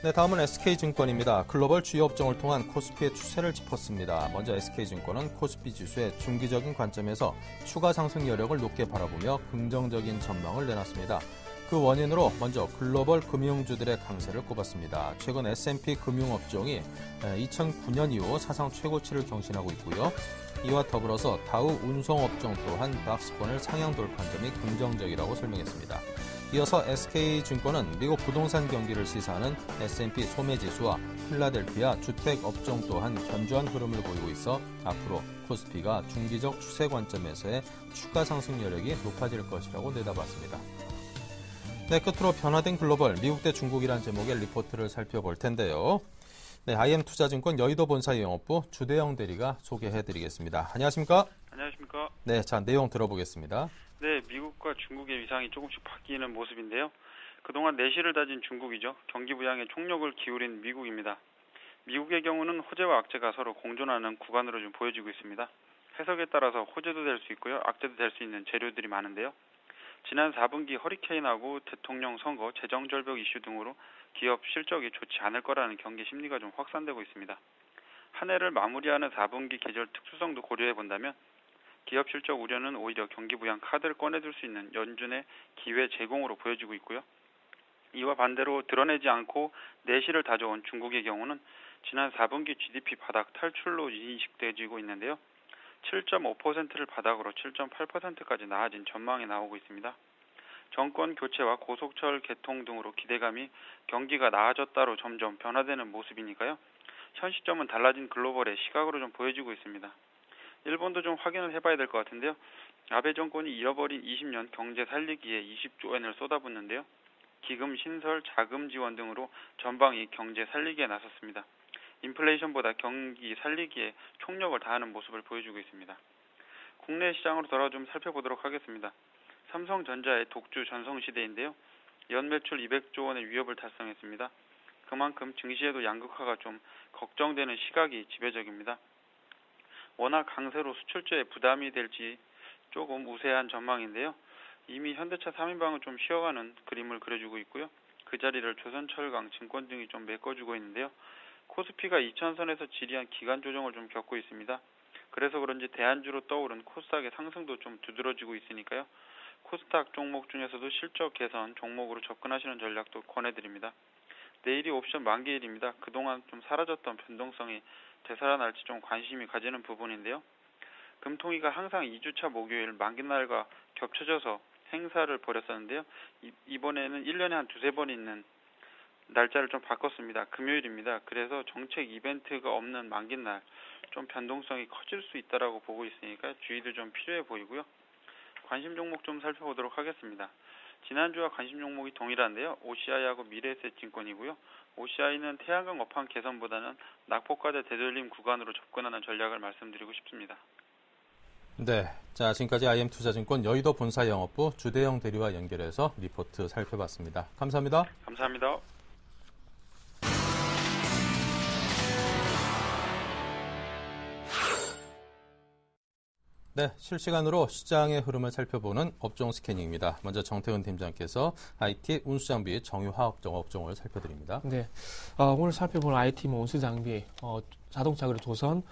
네, 다음은 SK증권입니다. 글로벌 주요 업종을 통한 코스피의 추세를 짚었습니다. 먼저 SK증권은 코스피 지수의 중기적인 관점에서 추가 상승 여력을 높게 바라보며 긍정적인 전망을 내놨습니다. 그 원인으로 먼저 글로벌 금융주들의 강세를 꼽았습니다. 최근 S&P 금융업종이 2009년 이후 사상 최고치를 경신하고 있고요. 이와 더불어서 다우 운송업종 또한 박스권을 상향 돌파한 점이 긍정적이라고 설명했습니다. 이어서 SK증권은 미국 부동산 경기를 시사하는 S&P 소매지수와 필라델피아 주택업종 또한 견조한 흐름을 보이고 있어 앞으로 코스피가 중기적 추세 관점에서의 추가 상승 여력이 높아질 것이라고 내다봤습니다. 네, 끝으로 변화된 글로벌, 미국 대 중국이란 제목의 리포트를 살펴볼 텐데요. 네, IM투자증권 여의도 본사 영업부 주대영 대리가 소개해드리겠습니다. 안녕하십니까? 안녕하십니까? 네, 자, 내용 들어보겠습니다. 네, 미국과 중국의 위상이 조금씩 바뀌는 모습인데요. 그동안 내실을 다진 중국이죠. 경기 부양에 총력을 기울인 미국입니다. 미국의 경우는 호재와 악재가 서로 공존하는 구간으로 좀 보여지고 있습니다. 해석에 따라서 호재도 될 수 있고요. 악재도 될 수 있는 재료들이 많은데요. 지난 4분기 허리케인하고 대통령 선거, 재정 절벽 이슈 등으로 기업 실적이 좋지 않을 거라는 경계 심리가 좀 확산되고 있습니다. 한 해를 마무리하는 4분기 계절 특수성도 고려해 본다면 기업 실적 우려는 오히려 경기 부양 카드를 꺼내들 수 있는 연준의 기회 제공으로 보여지고 있고요. 이와 반대로 드러내지 않고 내실을 다져온 중국의 경우는 지난 4분기 GDP 바닥 탈출로 인식되고 있는데요. 7.5%를 바닥으로 7.8%까지 나아진 전망이 나오고 있습니다. 정권 교체와 고속철 개통 등으로 기대감이 경기가 나아졌다로 점점 변화되는 모습이니까요. 현 시점은 달라진 글로벌의 시각으로 좀 보여지고 있습니다. 일본도 좀 확인을 해봐야 될 것 같은데요. 아베 정권이 잃어버린 20년 경제 살리기에 20조 엔을 쏟아붓는데요. 기금, 신설, 자금 지원 등으로 전방위 경제 살리기에 나섰습니다. 인플레이션보다 경기 살리기에 총력을 다하는 모습을 보여주고 있습니다. 국내 시장으로 돌아 좀 살펴보도록 하겠습니다. 삼성전자의 독주 전성시대인데요. 연매출 200조 원의 위협을 달성했습니다. 그만큼 증시에도 양극화가 좀 걱정되는 시각이 지배적입니다. 워낙 강세로 수출처에 부담이 될지 조금 우세한 전망인데요. 이미 현대차 3인방은 좀 쉬어가는 그림을 그려주고 있고요. 그 자리를 조선철강, 증권 등이 좀 메꿔주고 있는데요. 코스피가 2000선에서 지리한 기간 조정을 좀 겪고 있습니다. 그래서 그런지 대안주로 떠오른 코스닥의 상승도 좀 두드러지고 있으니까요. 코스닥 종목 중에서도 실적 개선 종목으로 접근하시는 전략도 권해드립니다. 내일이 옵션 만기일입니다. 그동안 좀 사라졌던 변동성이 되살아날지 좀 관심이 가지는 부분인데요. 금통위가 항상 2주차 목요일 만기날과 겹쳐져서 행사를 벌였었는데요. 이번에는 1년에 한 두세 번 있는 날짜를 좀 바꿨습니다. 금요일입니다. 그래서 정책 이벤트가 없는 만기날 좀 변동성이 커질 수 있다라고 보고 있으니까 주의도 좀 필요해 보이고요. 관심 종목 좀 살펴보도록 하겠습니다. 지난주와 관심 종목이 동일한데요. OCI하고 미래에셋증권이고요. OCI는 태양광 업황 개선보다는 낙폭과대 되돌림 구간으로 접근하는 전략을 말씀드리고 싶습니다. 네, 자 지금까지 IM투자증권 여의도 본사 영업부 주대영 대리와 연결해서 리포트 살펴봤습니다. 감사합니다. 감사합니다. 네, 실시간으로 시장의 흐름을 살펴보는 업종 스캐닝입니다. 먼저 정태훈 팀장께서 IT 운수장비 정유화학종 업종을 살펴드립니다. 네, 오늘 살펴볼 IT 운수장비 자동차 그리고 조선,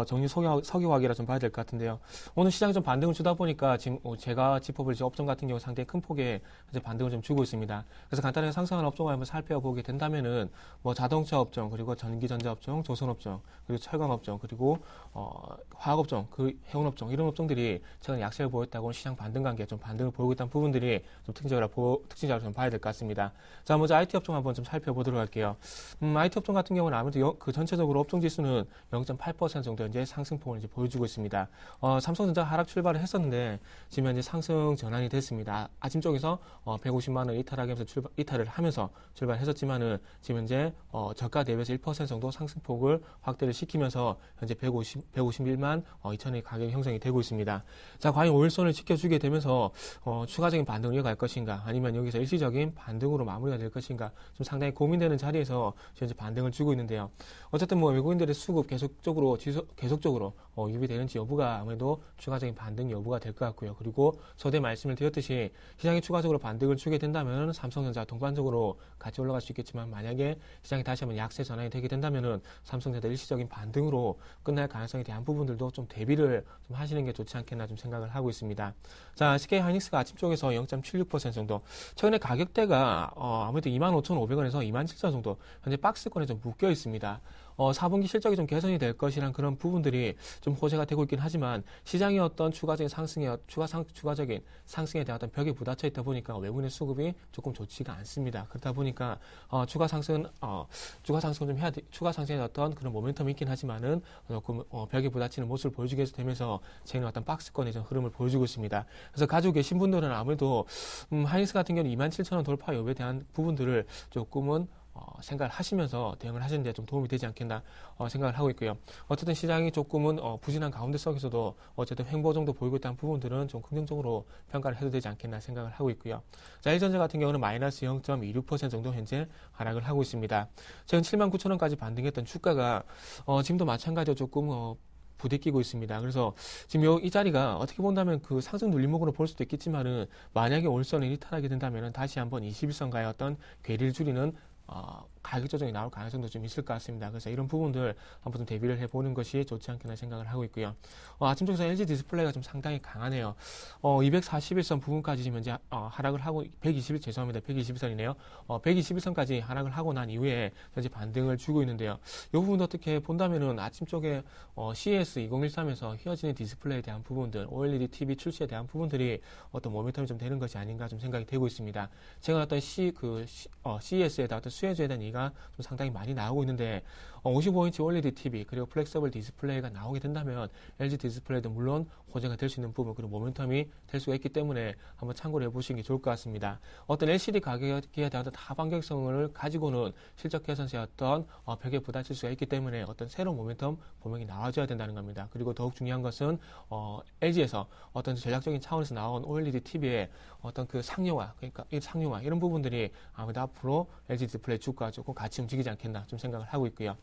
정유 석유화학이라 좀 봐야 될 것 같은데요. 오늘 시장이 좀 반등을 주다 보니까 지금 제가 짚어볼 업종 같은 경우 상당히 큰 폭의 이제 반등을 좀 주고 있습니다. 그래서 간단하게 상승하는 업종을 한번 살펴보게 된다면은 뭐 자동차 업종, 그리고 전기전자 업종, 조선 업종, 그리고 철강 업종, 그리고 화학 업종, 그 해운 업종 이런 업종들이 최근 약세를 보였다고 시장 반등 관계 좀 반등을 보이고 있다는 부분들이 좀 특징적으로 좀 봐야 될 것 같습니다. 자, 먼저 IT 업종 한번 좀 살펴보도록 할게요. IT 업종 같은 경우는 아무래도 그 전체적으로 업종 지수는 0.8% 정도 이제 상승폭을 이제 보여주고 있습니다. 삼성전자 하락 출발을 했었는데 지금 현재 상승 전환이 됐습니다. 아침 쪽에서 150만 원 이탈을 하면서 출발했었지만은 지금 현재 저가 대비해서 1% 정도 상승폭을 확대를 시키면서 현재 151만 2천원의 가격이 형성이 되고 있습니다. 자, 과연 5일선을 지켜주게 되면서 추가적인 반등을 이어갈 것인가, 아니면 여기서 일시적인 반등으로 마무리가 될 것인가, 좀 상당히 고민되는 자리에서 현재 반등을 주고 있는데요. 어쨌든 뭐 외국인들의 수급 계속적으로 유비되는지 여부가 아무래도 추가적인 반등 여부가 될 것 같고요. 그리고 저도 말씀을 드렸듯이 시장이 추가적으로 반등을 주게 된다면 삼성전자 동반적으로 같이 올라갈 수 있겠지만, 만약에 시장이 다시 한번 약세 전환이 되게 된다면은 삼성전자 일시적인 반등으로 끝날 가능성에 대한 부분들도 좀 대비를 좀 하시는 게 좋지 않겠나 좀 생각을 하고 있습니다. 자, SK하이닉스가 아침 쪽에서 0.76% 정도, 최근에 가격대가 아무래도 25,500원에서 27,000원 정도 현재 박스권에 좀 묶여 있습니다. 4분기 실적이 좀 개선이 될 것이란 그런 부분들이 좀 호재가 되고 있긴 하지만, 시장의 어떤 추가적인 상승에 대한 어떤 벽에 부딪혀 있다 보니까 외국인의 수급이 조금 좋지가 않습니다. 그렇다 보니까 추가 상승에 어떤 그런 모멘텀이 있긴 하지만은 조금 벽에 부딪히는 모습을 보여주게 되면서 최근에 어떤 박스권의 좀 흐름을 보여주고 있습니다. 그래서 가지고 계신 분들은 아무래도 하이닉스 같은 경우는 27,000원 돌파 여부에 대한 부분들을 조금은 생각을 하시면서 대응을 하시는 데 좀 도움이 되지 않겠나 생각을 하고 있고요. 어쨌든 시장이 조금은 부진한 가운데 속에서도 어쨌든 횡보 정도 보이고 있다는 부분들은 좀 긍정적으로 평가를 해도 되지 않겠나 생각을 하고 있고요. 자, 일전자 같은 경우는 마이너스 0.26% 정도 현재 하락을 하고 있습니다. 최근 79,000원까지 반등했던 주가가 지금도 마찬가지로 조금 부대끼고 있습니다. 그래서 지금 이 자리가 어떻게 본다면 그 상승 눌림목으로 볼 수도 있겠지만은, 만약에 올선을 이탈하게 된다면은 다시 한번 21선가의 어떤 괴리를 줄이는 가격 조정이 나올 가능성도 좀 있을 것 같습니다. 그래서 이런 부분들 한번 좀 대비를 해보는 것이 좋지 않겠나 생각을 하고 있고요. 아침 쪽에서 LG 디스플레이가 좀 상당히 강하네요. 241선 부분까지 지금 현재 하락을 하고 121선이네요. 121선까지 하락을 하고 난 이후에 현재 반등을 주고 있는데요. 이 부분도 어떻게 본다면은 아침 쪽에 CES 2013에서 휘어지는 디스플레이에 대한 부분들, OLED TV 출시에 대한 부분들이 어떤 모멘텀이 좀 되는 것이 아닌가 좀 생각이 되고 있습니다. 제가 어떤 CES에 대한 어떤 수혜주에 대한 얘기가 좀 상당히 많이 나오고 있는데, 55인치 OLED TV 그리고 플렉서블 디스플레이가 나오게 된다면 LG 디스플레이도 물론 호재가 될 수 있는 부분, 그리고 모멘텀이 될 수가 있기 때문에 한번 참고를 해보시는 게 좋을 것 같습니다. 어떤 LCD 가격에 대한 다방향성을 가지고는 실적 개선세 어떤 벽에 부딪힐 수가 있기 때문에 어떤 새로운 모멘텀 분명히 나와줘야 된다는 겁니다. 그리고 더욱 중요한 것은 LG에서 어떤 전략적인 차원에서 나온 OLED TV의 어떤 그 상용화, 그러니까 이 상용화 이런 부분들이 아무래도 앞으로 LG 디스플레이 주가 조금 같이 움직이지 않겠나 좀 생각을 하고 있고요.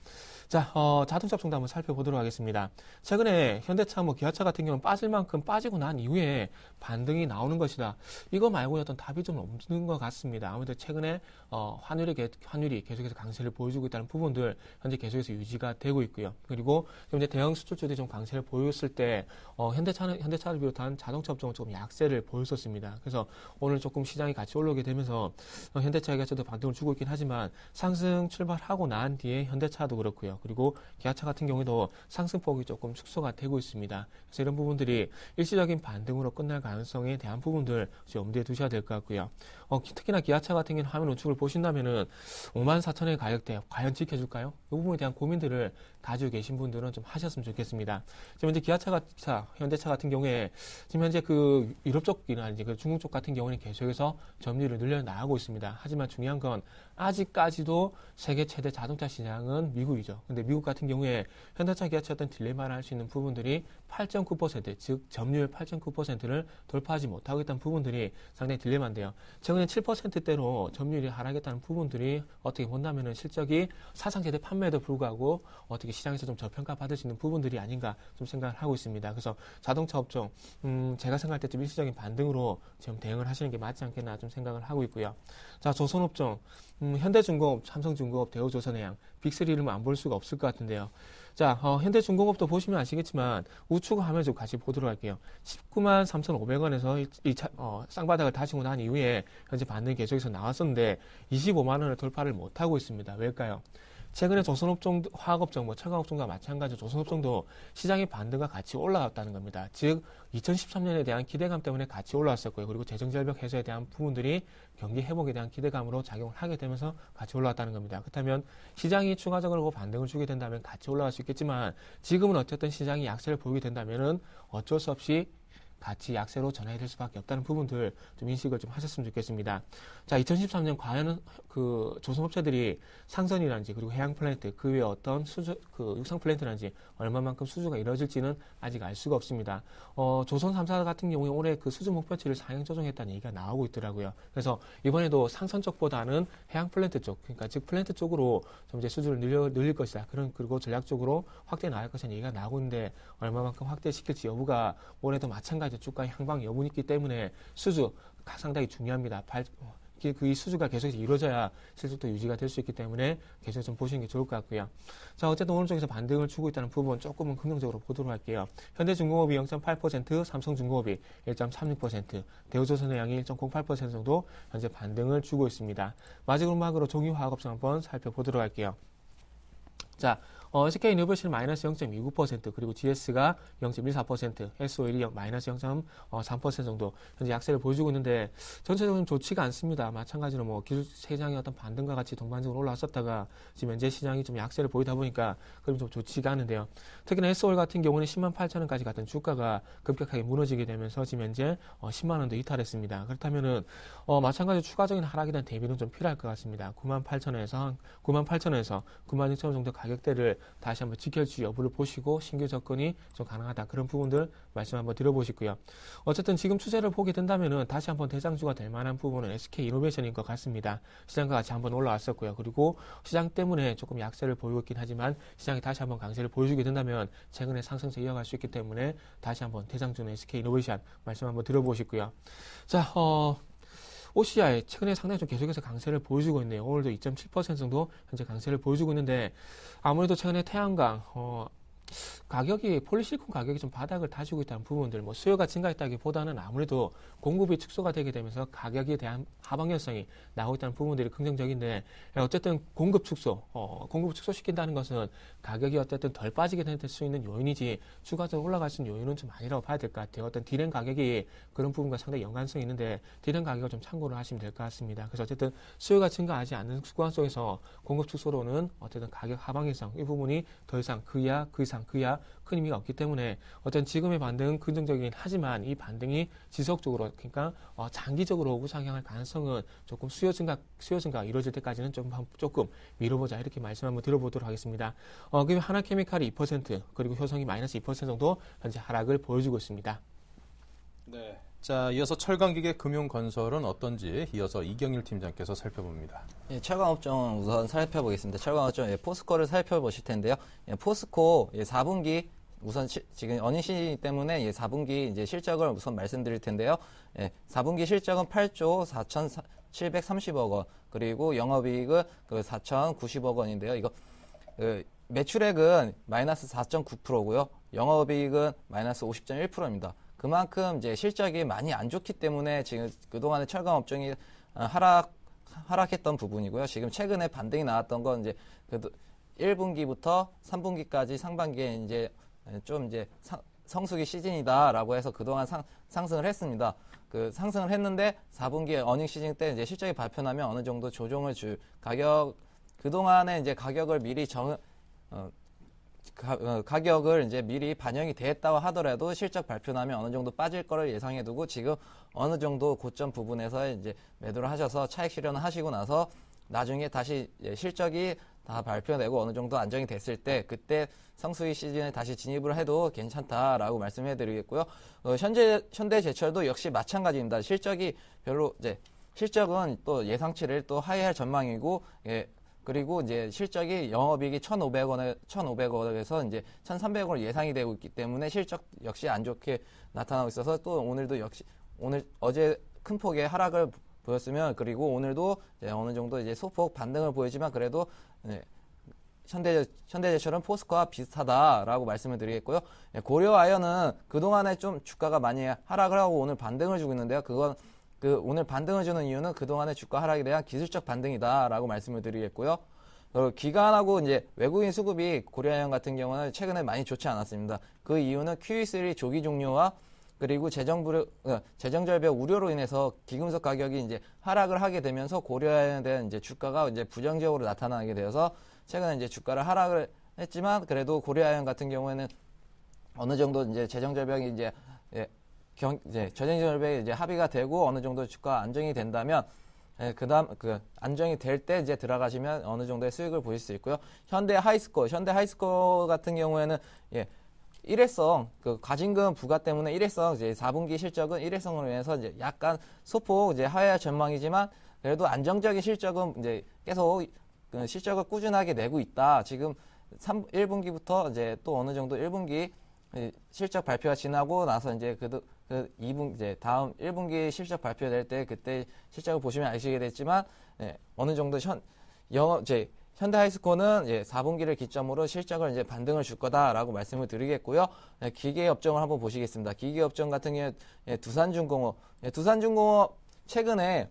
자, 자동차 업종도 한번 살펴보도록 하겠습니다. 최근에 현대차, 기아차 같은 경우는 빠질 만큼 빠지고 난 이후에 반등이 나오는 것이다. 이거 말고는 어떤 답이 좀 없는 것 같습니다. 아무래도 최근에 환율이 계속해서 강세를 보여주고 있다는 부분들 현재 계속해서 유지가 되고 있고요. 그리고 현재 대형 수출주들이 좀 강세를 보였을 때 현대차를 비롯한 자동차 업종은 조금 약세를 보였었습니다. 그래서 오늘 조금 시장이 같이 올라오게 되면서 현대차, 기아차도 반등을 주고 있긴 하지만 상승 출발하고 난 뒤에 현대차도 그렇고요. 그리고 기아차 같은 경우에도 상승폭이 조금 축소가 되고 있습니다. 그래서 이런 부분들이 일시적인 반등으로 끝날 가능성에 대한 부분들 염두에 두셔야 될 것 같고요. 특히나 기아차 같은 경우는 화면 우측을 보신다면은 54,000원의 가격대 과연 지켜줄까요? 이 부분에 대한 고민들을 가지고 계신 분들은 좀 하셨으면 좋겠습니다. 지금 현재 현대차 같은 경우에 지금 현재 그 유럽 쪽이나 그 중국 쪽 같은 경우는 계속해서 점유율을 늘려나가고 있습니다. 하지만 중요한 건 아직까지도 세계 최대 자동차 시장은 미국이죠. 근데 미국 같은 경우에 현대차, 기아차 어떤 딜레마를 할 수 있는 부분들이 8.9%, 즉 점유율 8.9%를 돌파하지 못하고 있다는 부분들이 상당히 딜레마인데요. 최근에 7%대로 점유율이 하락했다는 부분들이 어떻게 본다면은 실적이 사상 최대 판매에도 불구하고 어떻게 시장에서 좀 저평가 받을 수 있는 부분들이 아닌가 좀 생각을 하고 있습니다. 그래서 자동차 업종, 제가 생각할 때 좀 일시적인 반등으로 지금 대응을 하시는 게 맞지 않겠나 좀 생각을 하고 있고요. 자, 조선업종, 현대중공업, 삼성중공업, 대우조선해양, 빅3 이름은 안 볼 수가 없을 것 같은데요. 자, 현대중공업도 보시면 아시겠지만 우측 화면 좀 같이 보도록 할게요. 19만 3,500원에서 쌍바닥을 다지고 난 이후에 현재 반등이 계속해서 나왔었는데 25만 원을 돌파를 못하고 있습니다. 왜일까요? 최근에 조선업종, 화학업종, 철강업종과 마찬가지로 조선업종도 시장의 반등과 같이 올라왔다는 겁니다. 즉 2013년에 대한 기대감 때문에 같이 올라왔었고요. 그리고 재정절벽 해소에 대한 부분들이 경기 회복에 대한 기대감으로 작용을 하게 되면서 같이 올라왔다는 겁니다. 그렇다면 시장이 추가적으로 반등을 주게 된다면 같이 올라갈 수 있겠지만 지금은 어쨌든 시장이 약세를 보이게 된다면은 어쩔 수 없이 같이 약세로 전환이 될 수밖에 없다는 부분들 좀 인식을 좀 하셨으면 좋겠습니다. 자, 2013년 과연 그 조선업체들이 상선이라든지 그리고 해양 플랜트 그 외에 어떤 육상 플랜트라든지 얼마만큼 수주가 이루어질지는 아직 알 수가 없습니다. 조선 3사 같은 경우에 올해 그 수주 목표치를 상향 조정했다는 얘기가 나오고 있더라고요. 그래서 이번에도 상선 쪽보다는 해양 플랜트 쪽, 그러니까 즉 플랜트 쪽으로 좀 이제 수주를 늘릴 것이다. 그리고 전략적으로 확대 나갈 것이라는 얘기가 나오고 있는데 얼마만큼 확대시킬지 여부가 올해도 마찬가지 주가 향방 여부는 있기 때문에 수주 상당히 중요합니다. 이 수주가 계속해서 이루어져야 실적도 유지가 될 수 있기 때문에 계속 좀 보시는 게 좋을 것 같고요. 자, 어쨌든 오늘 쪽에서 반등을 주고 있다는 부분 조금은 긍정적으로 보도록 할게요. 현대중공업이 0.8%, 삼성중공업이 1.36%, 대우조선해양이 1.08% 정도 현재 반등을 주고 있습니다. 마지막으로 종유화학업종 한번 살펴보도록 할게요. 자, SK이노베이션이 마이너스 0.29%, 그리고 GS가 0.14%, SOL이 마이너스 0.3% 정도 현재 약세를 보여주고 있는데 전체적으로 좀 좋지가 않습니다. 마찬가지로 기술 시장의 어떤 반등과 같이 동반적으로 올라왔었다가 지금 현재 시장이 좀 약세를 보이다 보니까 그럼 좀 좋지가 않은데요. 특히나 SOL 같은 경우는 10만 8천 원까지 갔던 주가가 급격하게 무너지게 되면서 지금 현재 10만 원도 이탈했습니다. 그렇다면은 마찬가지로 추가적인 하락에 대한 대비는 좀 필요할 것 같습니다. 9만 8천 원에서 9만 6천 원 정도 가격대를 다시 한번 지켜줄 여부를 보시고 신규 접근이 좀 가능하다. 그런 부분들 말씀 한번 드려보시고요. 어쨌든 지금 추세를 보게 된다면은 다시 한번 대장주가 될 만한 부분은 SK이노베이션인 것 같습니다. 시장과 같이 한번 올라왔었고요. 그리고 시장 때문에 조금 약세를 보이고 있긴 하지만 시장이 다시 한번 강세를 보여주게 된다면 최근에 상승세 이어갈 수 있기 때문에 다시 한번 대장주는 SK이노베이션 말씀 한번 드려보시고요. 자, OCI 최근에 상당히 좀 계속해서 강세를 보여주고 있네요. 오늘도 2.7% 정도 현재 강세를 보여주고 있는데 아무래도 최근에 태양광 가격이 폴리실리콘 가격이 좀 바닥을 다지고 있다는 부분들 수요가 증가했다기보다는 아무래도 공급이 축소가 되게 되면서 가격에 대한 하방연성이 나오고 있다는 부분들이 긍정적인데 어쨌든 공급 축소시킨다는 것은 가격이 어쨌든 덜 빠지게 될 수 있는 요인이지 추가적으로 올라갈 수 있는 요인은 좀 아니라고 봐야 될 것 같아요. 어떤 디램 가격이 그런 부분과 상당히 연관성이 있는데 디램 가격을 좀 참고를 하시면 될 것 같습니다. 그래서 어쨌든 수요가 증가하지 않는 구간 속에서 공급 축소로는 어쨌든 가격 하방연성 이 부분이 더 이상 그 이하 큰 의미가 없기 때문에 어떤 지금의 반등은 긍정적이긴 하지만 이 반등이 지속적으로 그러니까 장기적으로 우상향할 가능성은 조금 수요 증가 이루어질 때까지는 조금 미뤄보자 이렇게 말씀 한번 드려보도록 하겠습니다. 그리고 하나케미칼이 2% 그리고 효성이 마이너스 2% 정도 현재 하락을 보여주고 있습니다. 네. 자, 이어서 철강기계 금융건설은 어떤지 이어서 이경일 팀장께서 살펴봅니다. 예, 철강업종 우선 살펴보겠습니다. 철강업종 포스코를 살펴보실 텐데요. 포스코 4분기 우선 지금 어닝 시즌 때문에 4분기 이제 실적을 우선 말씀드릴 텐데요. 4분기 실적은 8조 4,730억 원, 그리고 영업이익은 4,090억 원인데요. 이거 매출액은 마이너스 4.9%고요. 영업이익은 마이너스 50.1%입니다. 그만큼 이제 실적이 많이 안 좋기 때문에 지금 그동안의 철강 업종이 하락했던 부분이고요. 지금 최근에 반등이 나왔던 건 이제 그래도 1분기부터 3분기까지 상반기에 이제 좀 이제 성수기 시즌이다라고 해서 그동안 상승을 했습니다. 상승을 했는데 4분기 어닝 시즌 때 이제 실적이 발표나면 어느 정도 조정을 줄 그동안에 이제 가격을 미리 가격을 이제 미리 반영이 됐다고 하더라도 실적 발표 나면 어느 정도 빠질 거를 예상해 두고 지금 어느 정도 고점 부분에서 이제 매도를 하셔서 차익 실현을 하시고 나서 나중에 다시 실적이 다 발표되고 어느 정도 안정이 됐을 때 그때 성수기 시즌에 다시 진입을 해도 괜찮다라고 말씀해 드리겠고요. 현대제철도 역시 마찬가지입니다. 실적이 별로 실적은 또 예상치를 또 하회할 전망이고 그리고 이제 실적이 영업이익이 1,500원에서 이제 1,300원을 예상이 되고 있기 때문에 실적 역시 안 좋게 나타나고 있어서 또 오늘도 역시 어제 큰 폭의 하락을 보였으면 그리고 오늘도 이제 어느 정도 이제 소폭 반등을 보이지만 그래도 현대제철은 포스코와 비슷하다라고 말씀을 드리겠고요. 고려아연은 그동안에 좀 주가가 많이 하락을 하고 오늘 반등을 주고 있는데요. 오늘 반등을 주는 이유는 그동안의 주가 하락에 대한 기술적 반등이다라고 말씀을 드리겠고요. 기관하고 이제 외국인 수급이 고려아연 같은 경우는 최근에 많이 좋지 않았습니다. 그 이유는 QE3 조기 종료와 그리고 재정절벽 우려로 인해서 기금속 가격이 이제 하락을 하게 되면서 고려아연에 대한 이제 주가가 이제 부정적으로 나타나게 되어서 최근에 이제 주가를 하락을 했지만 그래도 고려아연 같은 경우에는 어느 정도 이제 재정절벽이 이제 재정절벽이 이제 합의가 되고 어느 정도 주가 안정이 된다면 안정이 될 때 이제 들어가시면 어느 정도의 수익을 보실 수 있고요. 현대 하이스코 같은 경우에는 일회성 과징금 부과 때문에 일회성 이제 4분기 실적은 일회성으로 인해서 이제 약간 소폭 이제 하회할 전망이지만 그래도 안정적인 실적은 이제 계속 실적을 꾸준하게 내고 있다. 지금 1분기부터 이제 또 어느 정도 1분기 실적 발표가 지나고 나서 이제 2분 이제 다음 1분기 실적 발표될 때 그때 실적을 보시면 아시게 됐지만 어느 정도 현대하이스코는 4분기를 기점으로 실적을 이제 반등을 줄 거다라고 말씀을 드리겠고요. 기계 업종을 한번 보시겠습니다. 기계 업종 같은 경우에 두산중공업 최근에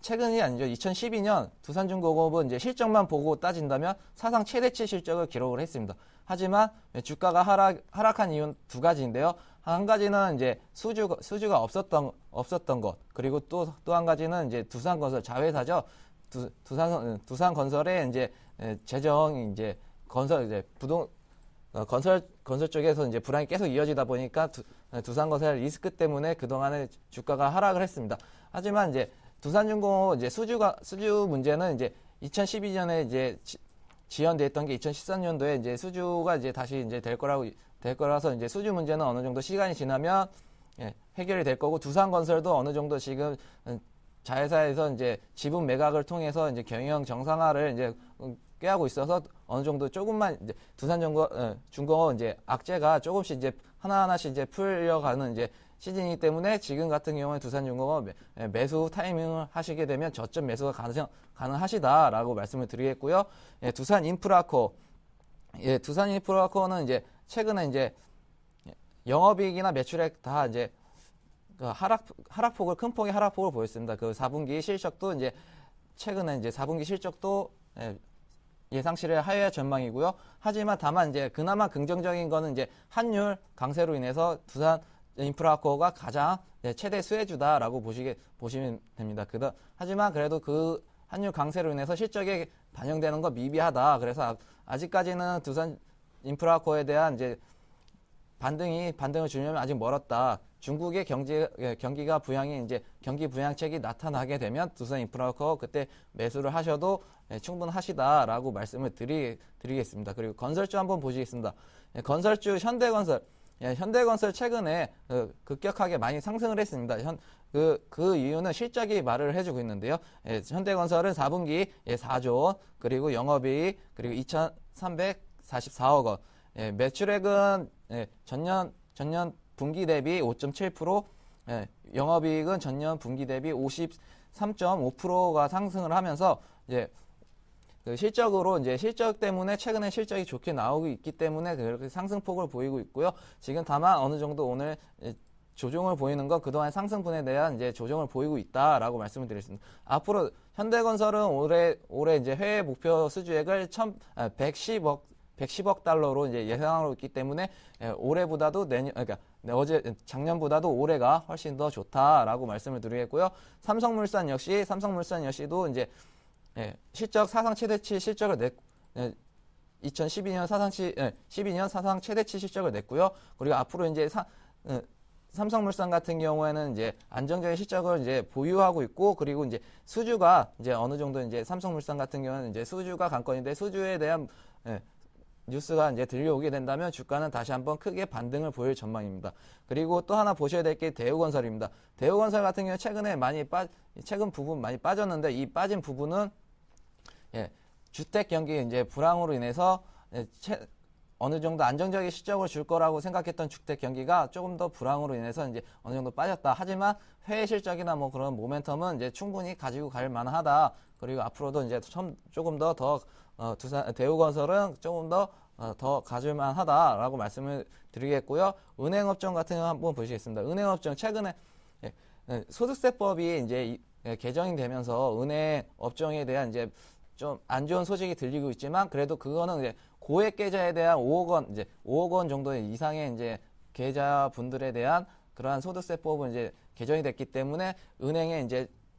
최근이 아니죠. 2012년 두산중공업은 이제 실적만 보고 따진다면 사상 최대치 실적을 기록을 했습니다. 하지만 주가가 하락한 이유는 두 가지인데요. 한 가지는 이제 수주가 없었던 것, 그리고 또 한 가지는 이제 두산건설 자회사죠. 두산건설의 이제 재정 이제 건설 쪽에서 이제 불안이 계속 이어지다 보니까 두산건설 리스크 때문에 그동안에 주가가 하락을 했습니다. 하지만 이제 두산중공업 이제 수주 문제는 이제 2012년에 이제 지연됐던 게 2013년도에 이제 수주가 이제 다시 이제 될 거라서 이제 수주 문제는 어느 정도 시간이 지나면 해결이 될 거고 두산건설도 어느 정도 지금 자회사에서 이제 지분 매각을 통해서 이제 경영 정상화를 이제 꾀하고 있어서 어느 정도 조금만 이제 두산중공업 이제 악재가 조금씩 이제 하나하나씩 이제 풀려가는 이제 시즌이기 때문에 지금 같은 경우에 두산중공업 매수 타이밍을 하시게 되면 저점 매수가 가능하시다라고 말씀을 드리겠고요. 두산인프라코는 이제 최근에 이제 영업이익이나 매출액 다 이제 큰 폭의 하락폭을 보였습니다. 4분기 실적도 이제 최근에 이제 4분기 실적도 예상치를 하회할 전망이고요. 하지만 다만 이제 그나마 긍정적인 거는 이제 환율 강세로 인해서 두산 인프라코가 가장 최대 수혜주다라고 보시면 됩니다. 하지만 그래도 그 환율 강세로 인해서 실적에 반영되는 거 미비하다. 그래서 아직까지는 두산 인프라코에 대한 이제 반등을 주려면 아직 멀었다. 중국의 경기가 이제 경기 부양책이 나타나게 되면 두산 인프라코 그때 매수를 하셔도 충분하시다라고 말씀을 드리겠습니다. 그리고 건설주 한번 보시겠습니다. 건설주 현대건설 현대건설 최근에 급격하게 많이 상승을 했습니다. 그 이유는 실적이 말을 해주고 있는데요. 현대건설은 4분기 4조 원, 그리고 영업이익, 그리고 2,344억 원. 매출액은 전년 분기 대비 5.7%, 영업이익은 전년 분기 대비 53.5%가 상승을 하면서 실적으로 실적 때문에 최근에 실적이 좋게 나오고 있기 때문에 그렇게 상승폭을 보이고 있고요. 지금 다만 어느 정도 오늘 조정을 보이는 건 그동안 상승분에 대한 조정을 보이고 있다라고 말씀을 드리겠습니다. 앞으로 현대건설은 올해 회계 목표 수주액을 110억 달러로 예상하고 있기 때문에 올해보다도 작년보다도 올해가 훨씬 더 좋다라고 말씀을 드리겠고요. 삼성물산 역시도 실적 사상 최대치 실적을 2012년 12년 사상 최대치 실적을 냈고요. 그리고 앞으로 삼성물산 같은 경우에는 안정적인 실적을 보유하고 있고, 그리고 수주가 어느 정도 삼성물산 같은 경우는 수주가 관건인데, 수주에 대한 뉴스가 들려오게 된다면 주가는 다시 한번 크게 반등을 보일 전망입니다. 그리고 또 하나 보셔야 될 게 대우건설입니다. 대우건설 같은 경우 최근 부분 많이 빠졌는데, 이 빠진 부분은 주택 경기 불황으로 인해서 어느 정도 안정적인 실적을 줄 거라고 생각했던 주택 경기가 조금 더 불황으로 인해서 어느 정도 빠졌다. 하지만 회계 실적이나 뭐 그런 모멘텀은 충분히 가지고 갈 만하다. 그리고 앞으로도 조금 더 대우건설은 조금 더 가질 만하다라고 말씀을 드리겠고요. 은행업종 같은 경우 한번 보시겠습니다. 은행업종 최근에 소득세법이 개정이 되면서 은행업종에 대한 좀 안 좋은 소식이 들리고 있지만, 그래도 그거는 고액 계좌에 대한 5억 원 정도의 이상의 계좌분들에 대한 그러한 소득세법은 개정이 됐기 때문에 은행에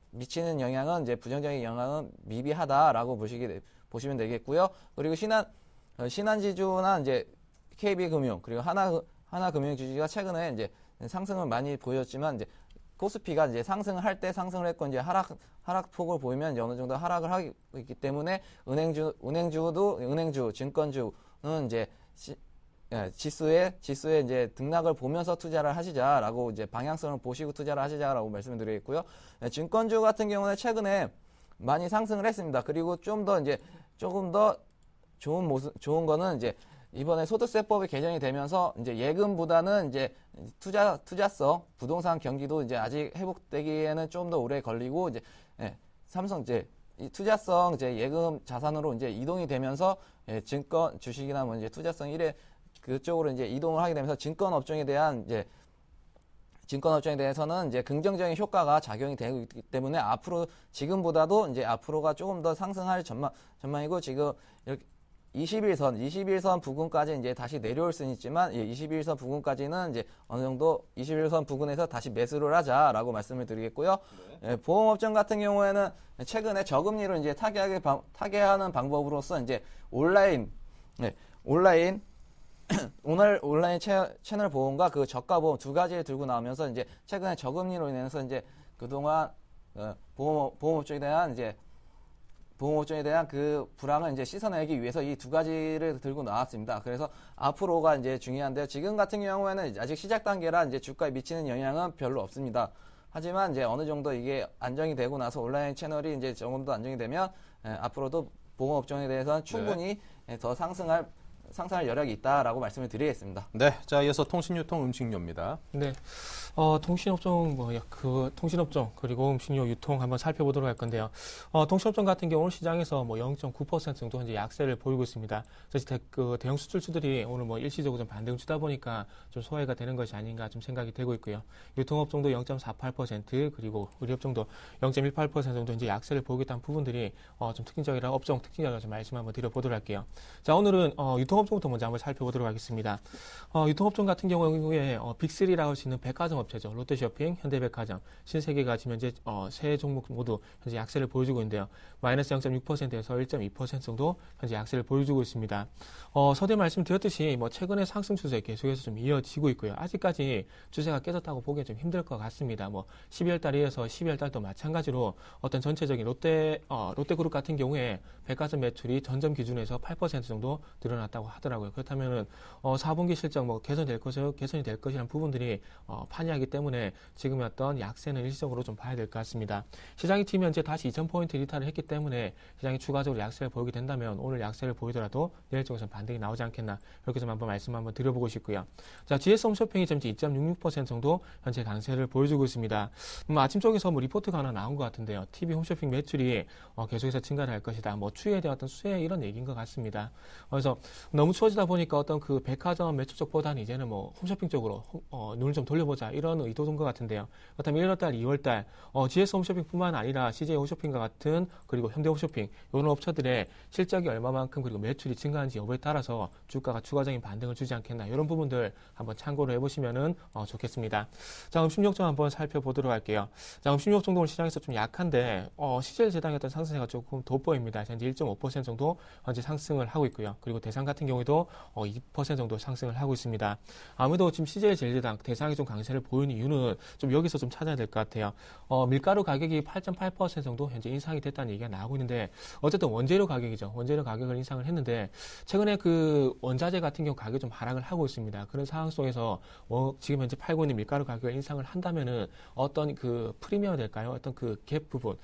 미치는 영향은 부정적인 영향은 미비하다라고 보시면 되겠고요. 그리고 신한지주나 KB금융, 그리고 하나금융지주가 최근에 상승을 많이 보였지만, 코스피가 상승을 할 때 상승을 했고, 하락폭을 보이면 어느 정도 하락을 하고 있기 때문에 은행주, 증권주는 지수에 등락을 보면서 투자를 하시자라고 방향성을 보시고 투자를 하시자라고 말씀을 드리겠고요. 증권주 같은 경우는 최근에 많이 상승을 했습니다. 그리고 조금 더 좋은 거는 이번에 소득세법이 개정이 되면서 예금보다는 투자성 부동산 경기도 아직 회복되기에는 좀 더 오래 걸리고, 삼성 이 투자성 예금 자산으로 이동이 되면서 증권 주식이나 뭐 투자성 1회 그쪽으로 이동을 하게 되면서 증권 업종에 대해서는 긍정적인 효과가 작용이 되고 있기 때문에 지금보다도 앞으로가 조금 더 상승할 전망이고, 지금 이렇게 21선 부근까지 다시 내려올 수는 있지만, 21선 부근까지는 어느 정도 21선 부근에서 다시 매수를 하자라고 말씀을 드리겠고요. 네. 보험업종 같은 경우에는 최근에 저금리로 타개하는 방법으로서 온라인 채널 보험과 그 저가 보험 두 가지를 들고 나오면서 최근에 저금리로 인해서 그동안 보험업종에 대한 그 불황을 씻어내기 위해서 이 두 가지를 들고 나왔습니다. 그래서 앞으로가 중요한데요. 지금 같은 경우에는 아직 시작 단계라 주가에 미치는 영향은 별로 없습니다. 하지만 어느 정도 이게 안정이 되고 나서 온라인 채널이 조금 더 안정이 되면 앞으로도 보험업종에 대해서는 충분히 더 상승할 여력이 있다라고 말씀을 드리겠습니다. 네, 자 이어서 통신유통 음식료입니다. 네, 통신업종 그리고 음식료 유통 한번 살펴보도록 할 건데요. 통신업종 같은 경우는 시장에서 0.9% 정도 현재 약세를 보이고 있습니다. 그래서 대형 수출주들이 오늘 일시적으로 좀 반등 주다 보니까 좀 소외가 되는 것이 아닌가 좀 생각이 되고 있고요. 유통업종도 0.48% 그리고 의료업종도 0.18% 정도 이제 약세를 보이고 있다는 부분들이 좀 업종 특징적이라 좀 말씀 한번 드려보도록 할게요. 자, 오늘은 유통업종부터 먼저 한번 살펴보도록 하겠습니다. 유통업종 같은 경우에 빅3라고 할 수 있는 백화점 업체죠. 롯데쇼핑, 현대백화점, 신세계가 지금 현재 세 종목 모두 현재 약세를 보여주고 있는데요. 마이너스 0.6%에서 1.2% 정도 현재 약세를 보여주고 있습니다. 서두에 말씀드렸듯이 최근에 상승 추세 계속해서 좀 이어지고 있고요. 아직까지 추세가 깨졌다고 보기엔 좀 힘들 것 같습니다. 12월 달에 이어서 12월 달도 마찬가지로 어떤 전체적인 롯데그룹 같은 경우에 백화점 매출이 전점 기준에서 8% 정도 늘어났다고 있다고 하더라고요. 그렇다면은 4분기 실적 개선이 될 것이라는 부분들이 판이하기 때문에 지금의 어떤 약세는 일시적으로 좀 봐야 될 것 같습니다. 시장이 튀면 현재 다시 2,000포인트 리타를 했기 때문에 시장이 추가적으로 약세를 보이게 된다면 오늘 약세를 보이더라도 내일 쪽에서는 반등이 나오지 않겠나 이렇게 좀 말씀 한번 드려보고 싶고요. 자, GS 홈쇼핑이 전체 2.66% 정도 현재 강세를 보여주고 있습니다. 아침 쪽에서 리포트가 하나 나온 것 같은데요. TV 홈쇼핑 매출이 계속해서 증가를 할 것이다. 추이에 대한 어떤 수혜 이런 얘기인 것 같습니다. 그래서 너무 추워지다 보니까 어떤 그 백화점 매출 쪽보다는 이제는 홈쇼핑 쪽으로 눈을 좀 돌려보자 이런 의도인 것 같은데요. 그렇다면 1월달, 2월달 GS 홈쇼핑뿐만 아니라 CJ 홈쇼핑과 같은 그리고 현대 홈쇼핑 이런 업체들의 실적이 얼마만큼 그리고 매출이 증가한지 여부에 따라서 주가가 추가적인 반등을 주지 않겠나 이런 부분들 한번 참고를 해보시면은 좋겠습니다. 자, 음식료점 한번 살펴보도록 할게요. 자, 음식료점 오늘 시장에서 좀 약한데 CJ 제당의 어떤 상승세가 조금 돋보입니다. 현재 1.5% 정도 현재 상승을 하고 있고요. 그리고 대상 같은 경우에도 2% 정도 상승을 하고 있습니다. 아무래도 지금 CJ 제일제당 대상이 좀 강세를 보이는 이유는 좀 여기서 좀 찾아야 될 것 같아요. 밀가루 가격이 8.8% 정도 현재 인상이 됐다는 얘기가 나오고 있는데 어쨌든 원재료 가격이죠. 원재료 가격을 인상을 했는데 최근에 그 원자재 같은 경우 가격이 좀 하락을 하고 있습니다. 그런 상황 속에서 지금 현재 팔고 있는 밀가루 가격을 인상을 한다면은 어떤 그 프리미엄이 될까요? 어떤 그 갭 부분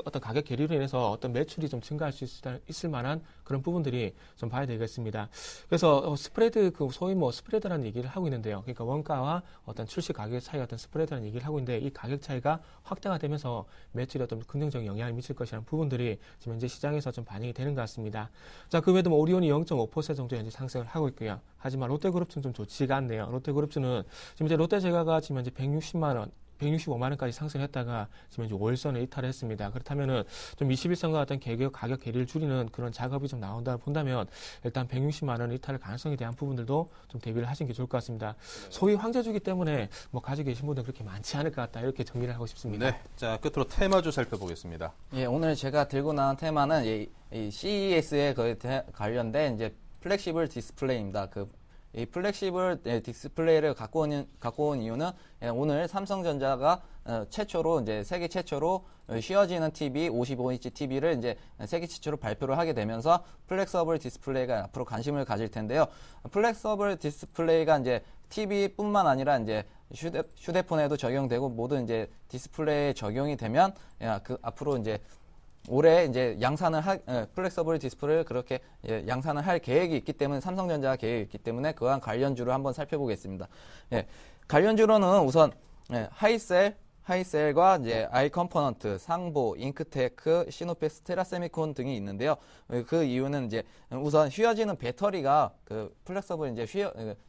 어떤 가격 계리로 인해서 어떤 매출이 좀 증가할 수 있을 만한 그런 부분들이 좀 봐야 되겠습니다. 그래서 스프레드, 소위 스프레드라는 얘기를 하고 있는데요. 그러니까 원가와 어떤 출시 가격의 차이가 어떤 스프레드라는 얘기를 하고 있는데 이 가격 차이가 확대가 되면서 매출에 어떤 긍정적인 영향을 미칠 것이라는 부분들이 지금 현재 시장에서 좀 반영이 되는 것 같습니다. 자, 그 외에도 오리온이 0.5% 정도 현재 상승을 하고 있고요. 하지만 롯데그룹주는 좀 좋지가 않네요. 롯데그룹주는 지금 이제 롯데제과가 지금 현재 165만 원까지 상승했다가 지금 이제 5일선을 이탈했습니다. 그렇다면은 좀 21선과 같은 가격 괴리를 줄이는 그런 작업이 좀 나온다 본다면 일단 160만 원 이탈 가능성에 대한 부분들도 좀 대비를 하시는 게 좋을 것 같습니다. 소위 황제주기 때문에 가지고 계신 분들은 그렇게 많지 않을 것 같다 이렇게 정리를 하고 싶습니다. 네, 자 끝으로 테마주 살펴보겠습니다. 예, 오늘 제가 들고 나온 테마는 이 CES에 관련된 이제 플렉시블 디스플레이입니다. 이 플렉시블 디스플레이를 갖고 온 이유는 오늘 삼성전자가 최초로 이제 세계 최초로 쉬어지는 TV 55인치 TV를 이제 세계 최초로 발표를 하게 되면서 플렉서블 디스플레이가 앞으로 관심을 가질 텐데요. 플렉서블 디스플레이가 이제 TV뿐만 아니라 이제 휴대폰에도 적용되고 모든 이제 디스플레이에 적용이 되면 앞으로 이제 올해 이제 플렉서블 디스플레이를 그렇게 양산을 할 계획이 있기 때문에 삼성전자가 계획이 있기 때문에 그와 관련주를 한번 살펴보겠습니다. 관련주로는 우선 하이셀과 이제 아이컴포넌트, 상보, 잉크테크, 시노펙스, 테라세미콘 등이 있는데요. 그 이유는 이제 우선 휘어지는 배터리가 플렉서블 이제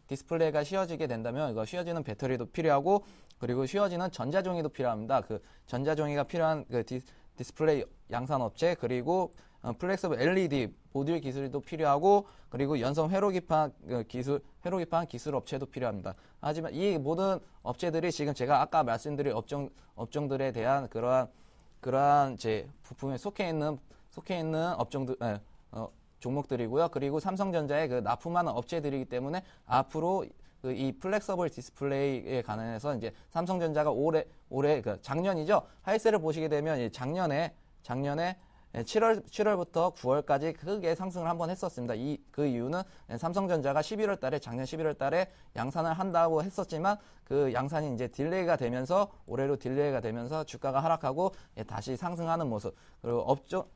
디스플레이가 휘어지게 된다면 이거 휘어지는 배터리도 필요하고 그리고 휘어지는 전자종이도 필요합니다. 그 전자종이가 필요한 디스플레이 양산업체 그리고 플렉서블 LED 모듈 기술도 필요하고 그리고 연성 회로기판 기술 업체도 필요합니다. 하지만 이 모든 업체들이 지금 제가 아까 말씀드린 업종들에 대한 그러한 제 부품에 속해 있는 종목들이고요. 그리고 삼성전자의 납품하는 업체들이기 때문에 앞으로 이 플렉서블 디스플레이에 관해서 이제 삼성전자가 올해 작년이죠. 하이셀을 보시게 되면 작년에 7월부터 9월까지 크게 상승을 한번 했었습니다. 그 이유는 삼성전자가 작년 11월 달에 양산을 한다고 했었지만 그 양산이 이제 딜레이가 되면서 올해로 딜레이가 되면서 주가가 하락하고 다시 상승하는 모습. 그리고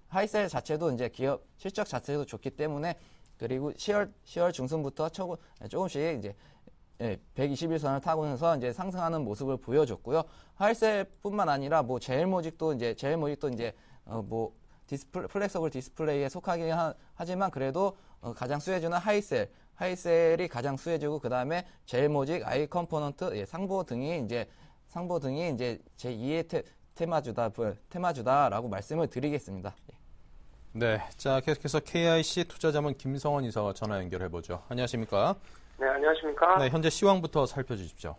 하이셀 자체도 이제 기업 실적 자체도 좋기 때문에 그리고 10월 중순부터 조금씩 이제 121선을 타고서 이제 상승하는 모습을 보여줬고요. 하이셀뿐만 아니라 제일모직도 이제 플렉서블 디스플레이에 속하긴 하지만 그래도 가장 수혜주는 하이셀이 가장 수혜주고 그 다음에 제일모직, 아이컴포넌트, 상보 등이 이제 제2의 테마주다라고 말씀을 드리겠습니다. 네, 자 계속해서 KIC 투자자문 김성원 이사와 전화 연결해보죠. 안녕하십니까? 네, 안녕하십니까? 네, 현재 시황부터 살펴주십시오.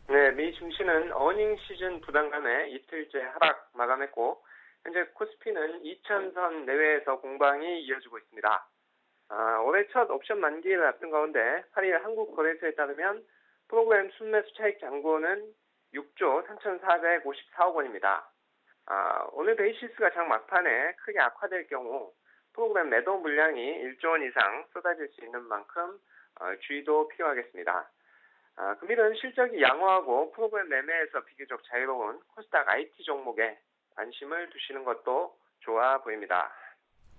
네, 미 증시는 어닝 시즌 부담감에 이틀째 하락 마감했고 현재 코스피는 2,000선 내외에서 공방이 이어지고 있습니다. 올해 첫 옵션 만기를 앞둔 가운데 8일 한국거래소에 따르면 프로그램 순매수 차익 잔고는 6조 3,454억 원입니다. 오늘 베이시스가 장 막판에 크게 악화될 경우 프로그램 매도 물량이 1조 원 이상 쏟아질 수 있는 만큼 주의도 필요하겠습니다. 금일은 실적이 양호하고 프로그램 매매에서 비교적 자유로운 코스닥 IT 종목에 관심을 두시는 것도 좋아 보입니다.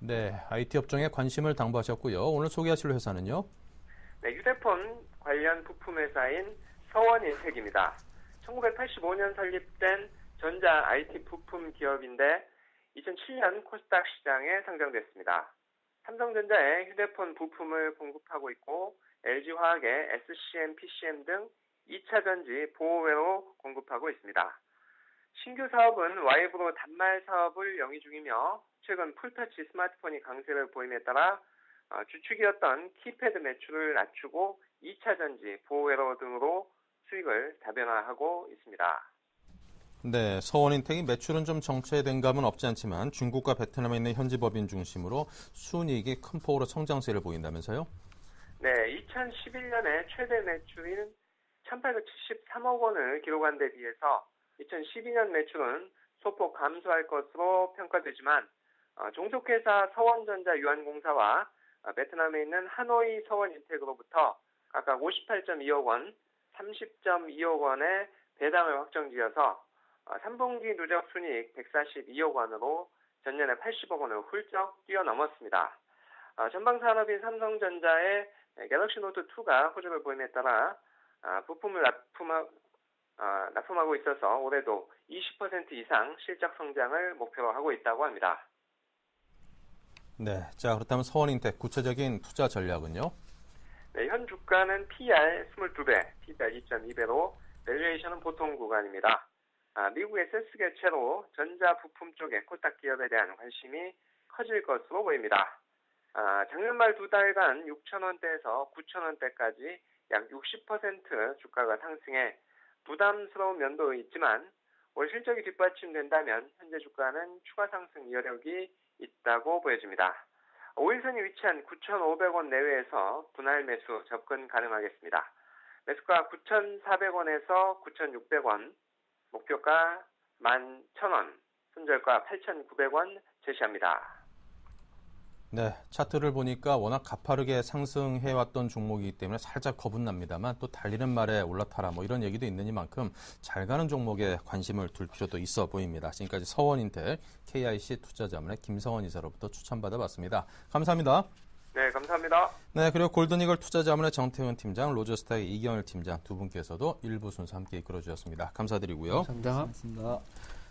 네, IT 업종에 관심을 당부하셨고요. 오늘 소개하실 회사는요? 네, 휴대폰 관련 부품 회사인 서원인텍입니다. 1985년 설립된 전자 IT 부품 기업인데 2007년 코스닥 시장에 상장됐습니다. 삼성전자에 휴대폰 부품을 공급하고 있고 LG화학에 SCM, PCM 등 2차 전지 보호회로 공급하고 있습니다. 신규 사업은 와이브로 단말 사업을 영위 중이며 최근 풀터치 스마트폰이 강세를 보임에 따라 주축이었던 키패드 매출을 낮추고 2차 전지 보호회로 등으로 수익을 다변화하고 있습니다. 네, 서원인텍이 매출은 좀 정체된 감은 없지 않지만 중국과 베트남에 있는 현지 법인 중심으로 순이익이 큰 폭으로 성장세를 보인다면서요? 네, 2011년에 최대 매출인 1,873억 원을 기록한 데 비해서 2012년 매출은 소폭 감소할 것으로 평가되지만 종속회사 서원전자 유한공사와 베트남에 있는 하노이 서원인텍으로부터 각각 58.2억 원, 30.2억 원의 배당을 확정지어서 3분기 누적 순이익 142억 원으로 전년에 80억 원을 훌쩍 뛰어넘었습니다. 전방산업인 삼성전자의 갤럭시 노트 2가 호조를 보임에 따라 부품을 납품하고 있어서 올해도 20% 이상 실적 성장을 목표로 하고 있다고 합니다. 네, 자 그렇다면 서원인텍 구체적인 투자 전략은요? 네, 현 주가는 PR 22배, PBR 2.2배로 밸류에이션은 보통 구간입니다. 미국 SS 개최로 전자 부품 쪽의 코스닥 기업에 대한 관심이 커질 것으로 보입니다. 작년 말 두 달간 6,000원대에서 9,000원대까지 약 60% 주가가 상승해 부담스러운 면도 있지만 올 실적이 뒷받침된다면 현재 주가는 추가 상승 여력이 있다고 보여집니다. 5일선이 위치한 9,500원 내외에서 분할 매수 접근 가능하겠습니다. 매수가 9,400원에서 9,600원, 목표가 11,000원, 손절가 8,900원 제시합니다. 네, 차트를 보니까 워낙 가파르게 상승해왔던 종목이기 때문에 살짝 겁은 납니다만 또 달리는 말에 올라타라 뭐 이런 얘기도 있느니만큼 잘 가는 종목에 관심을 둘 필요도 있어 보입니다. 지금까지 서원인텍 KIC 투자자문의 김성원 이사로부터 추천받아 봤습니다. 감사합니다. 네, 감사합니다. 네, 그리고 골든이글 투자자문의 정태훈 팀장, 로저스타의 이경일 팀장 두 분께서도 일부 순서 함께 이끌어주셨습니다. 감사드리고요. 감사합니다.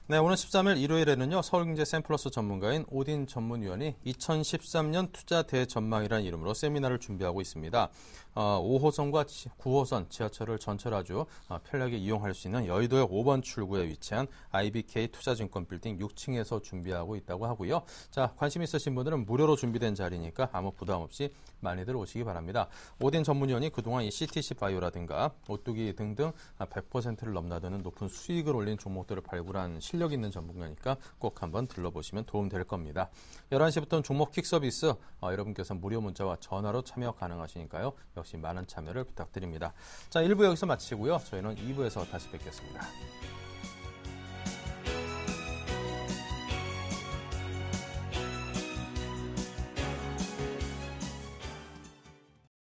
네, 오늘 13일 일요일에는요, 서울경제 샘플러스 전문가인 오딘 전문위원이 2013년 투자 대전망이라는 이름으로 세미나를 준비하고 있습니다. 5호선과 9호선 지하철을 전철 아주 편리하게 이용할 수 있는 여의도역 5번 출구에 위치한 IBK 투자증권 빌딩 6층에서 준비하고 있다고 하고요. 자, 관심 있으신 분들은 무료로 준비된 자리니까 아무 부담 없이 많이들 오시기 바랍니다. 오딘 전문위원이 그동안 이 CTC 바이오라든가 오뚜기 등등 100%를 넘나드는 높은 수익을 올린 종목들을 발굴한 실력 있는 전문가니까 꼭 한번 들러보시면 도움 될 겁니다. 11시부터는 종목 킥 서비스 여러분께서 무료 문자와 전화로 참여 가능하시니까요. 역시 많은 참여를 부탁드립니다. 자, 1부 여기서 마치고요. 저희는 2부에서 다시 뵙겠습니다.